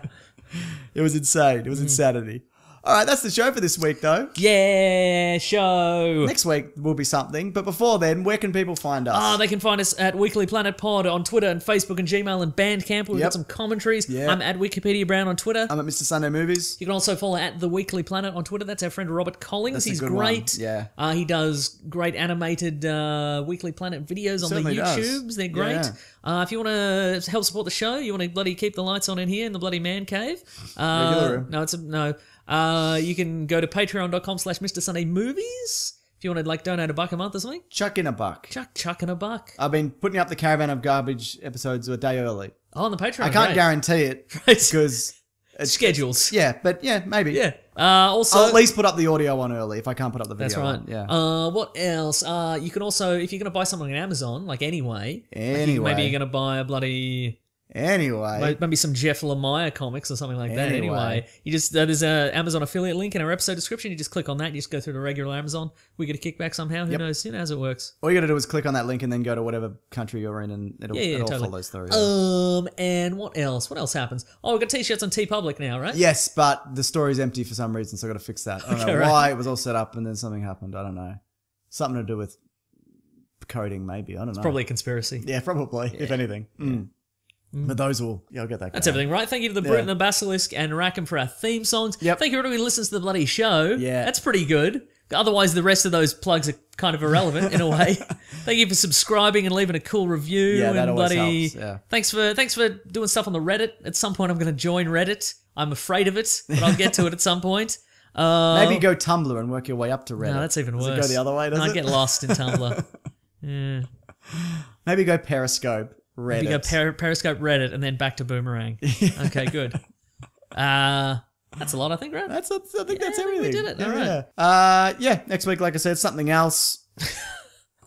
It was insane. It was insanity. All right, that's the show for this week, though. Yeah, show. Next week will be something. But before then, where can people find us? They can find us at Weekly Planet Pod on Twitter and Facebook and Gmail and Bandcamp. We've got some commentaries. Yeah. I'm at Wikipedia Brown on Twitter. I'm at Mr. Sunday Movies. You can also follow at The Weekly Planet on Twitter. That's our friend Robert Collings. That's a He's good great. one. Yeah. He does great animated Weekly Planet videos on the Certainly does. YouTubes. They're great. Yeah. If you want to help support the show, you want to bloody keep the lights on in here in the bloody man cave. Regular room. No. You can go to patreon.com/Mr. Sunday Movies if you want to like donate $1 a month or something. Chuck in a buck. Chuck in $1. I've been putting up the Caravan of Garbage episodes a day early. Oh, on the Patreon. I can't great. guarantee it Right. because it's Schedules. Yeah, but yeah, maybe. Yeah. Also, I'll at least put up the audio one early if I can't put up the video that's right. one. Yeah. What else? You can also, if you're going to buy something on Amazon, like maybe you're going to buy a bloody... Anyway. Maybe some Jeff Lemire comics or something like that. Anyway. Anyway, you just there's a Amazon affiliate link in our episode description. You just click on that. You just go through the regular Amazon. We get a kickback somehow. Who knows? Who knows how it works? All you got to do is click on that link and then go to whatever country you're in, and it all totally. follows through. And what else? What else happens? Oh, we've got t-shirts on TeePublic now, right? Yes, but the story's empty for some reason, so I got to fix that. I don't know why it was all set up and then something happened. I don't know. Something to do with coding, maybe. I don't know. Probably a conspiracy. Yeah, probably. If anything. But those will. Yeah, I'll get that. That's going. everything, right? Thank you to the Brute and the Basilisk and Rackham for our theme songs. Yep. Thank you to everyone who listens to the bloody show. Yeah. That's pretty good. Otherwise, the rest of those plugs are kind of irrelevant in a way. Thank you for subscribing and leaving a cool review. Yeah, that and always bloody, helps. Yeah. Thanks for doing stuff on the Reddit. At some point, I'm going to join Reddit. I'm afraid of it, but I'll get to it at some point. Maybe go Tumblr and work your way up to Reddit. No, that's even worse. Does it go the other way, does I it? get lost in Tumblr. Yeah. Maybe go Periscope, Reddit. You go Periscope, Reddit, and then back to Boomerang. Okay, good. That's a lot, I think, right? I think that's everything. We did it. All right. Yeah. Next week, like I said, something else.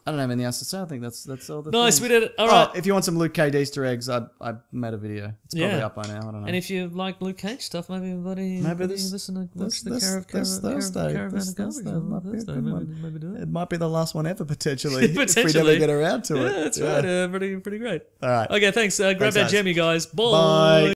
I don't have anything else to say. I think that's all the Nice, things. we did it. All right. If you want some Luke Cage Easter eggs, I made a video. It's probably Yeah. up by now. I don't know. And if you like Luke Cage stuff, maybe this listen to watch the this Thursday, Caravan this of Garbage Thursday on might be a Thursday. good one. Maybe do it. It might be the last one ever, potentially. If we Potentially. never get around to it. Yeah, that's right. Pretty great. All right. Okay, thanks. Grab Thanks, that guys. gem, you guys. Bye.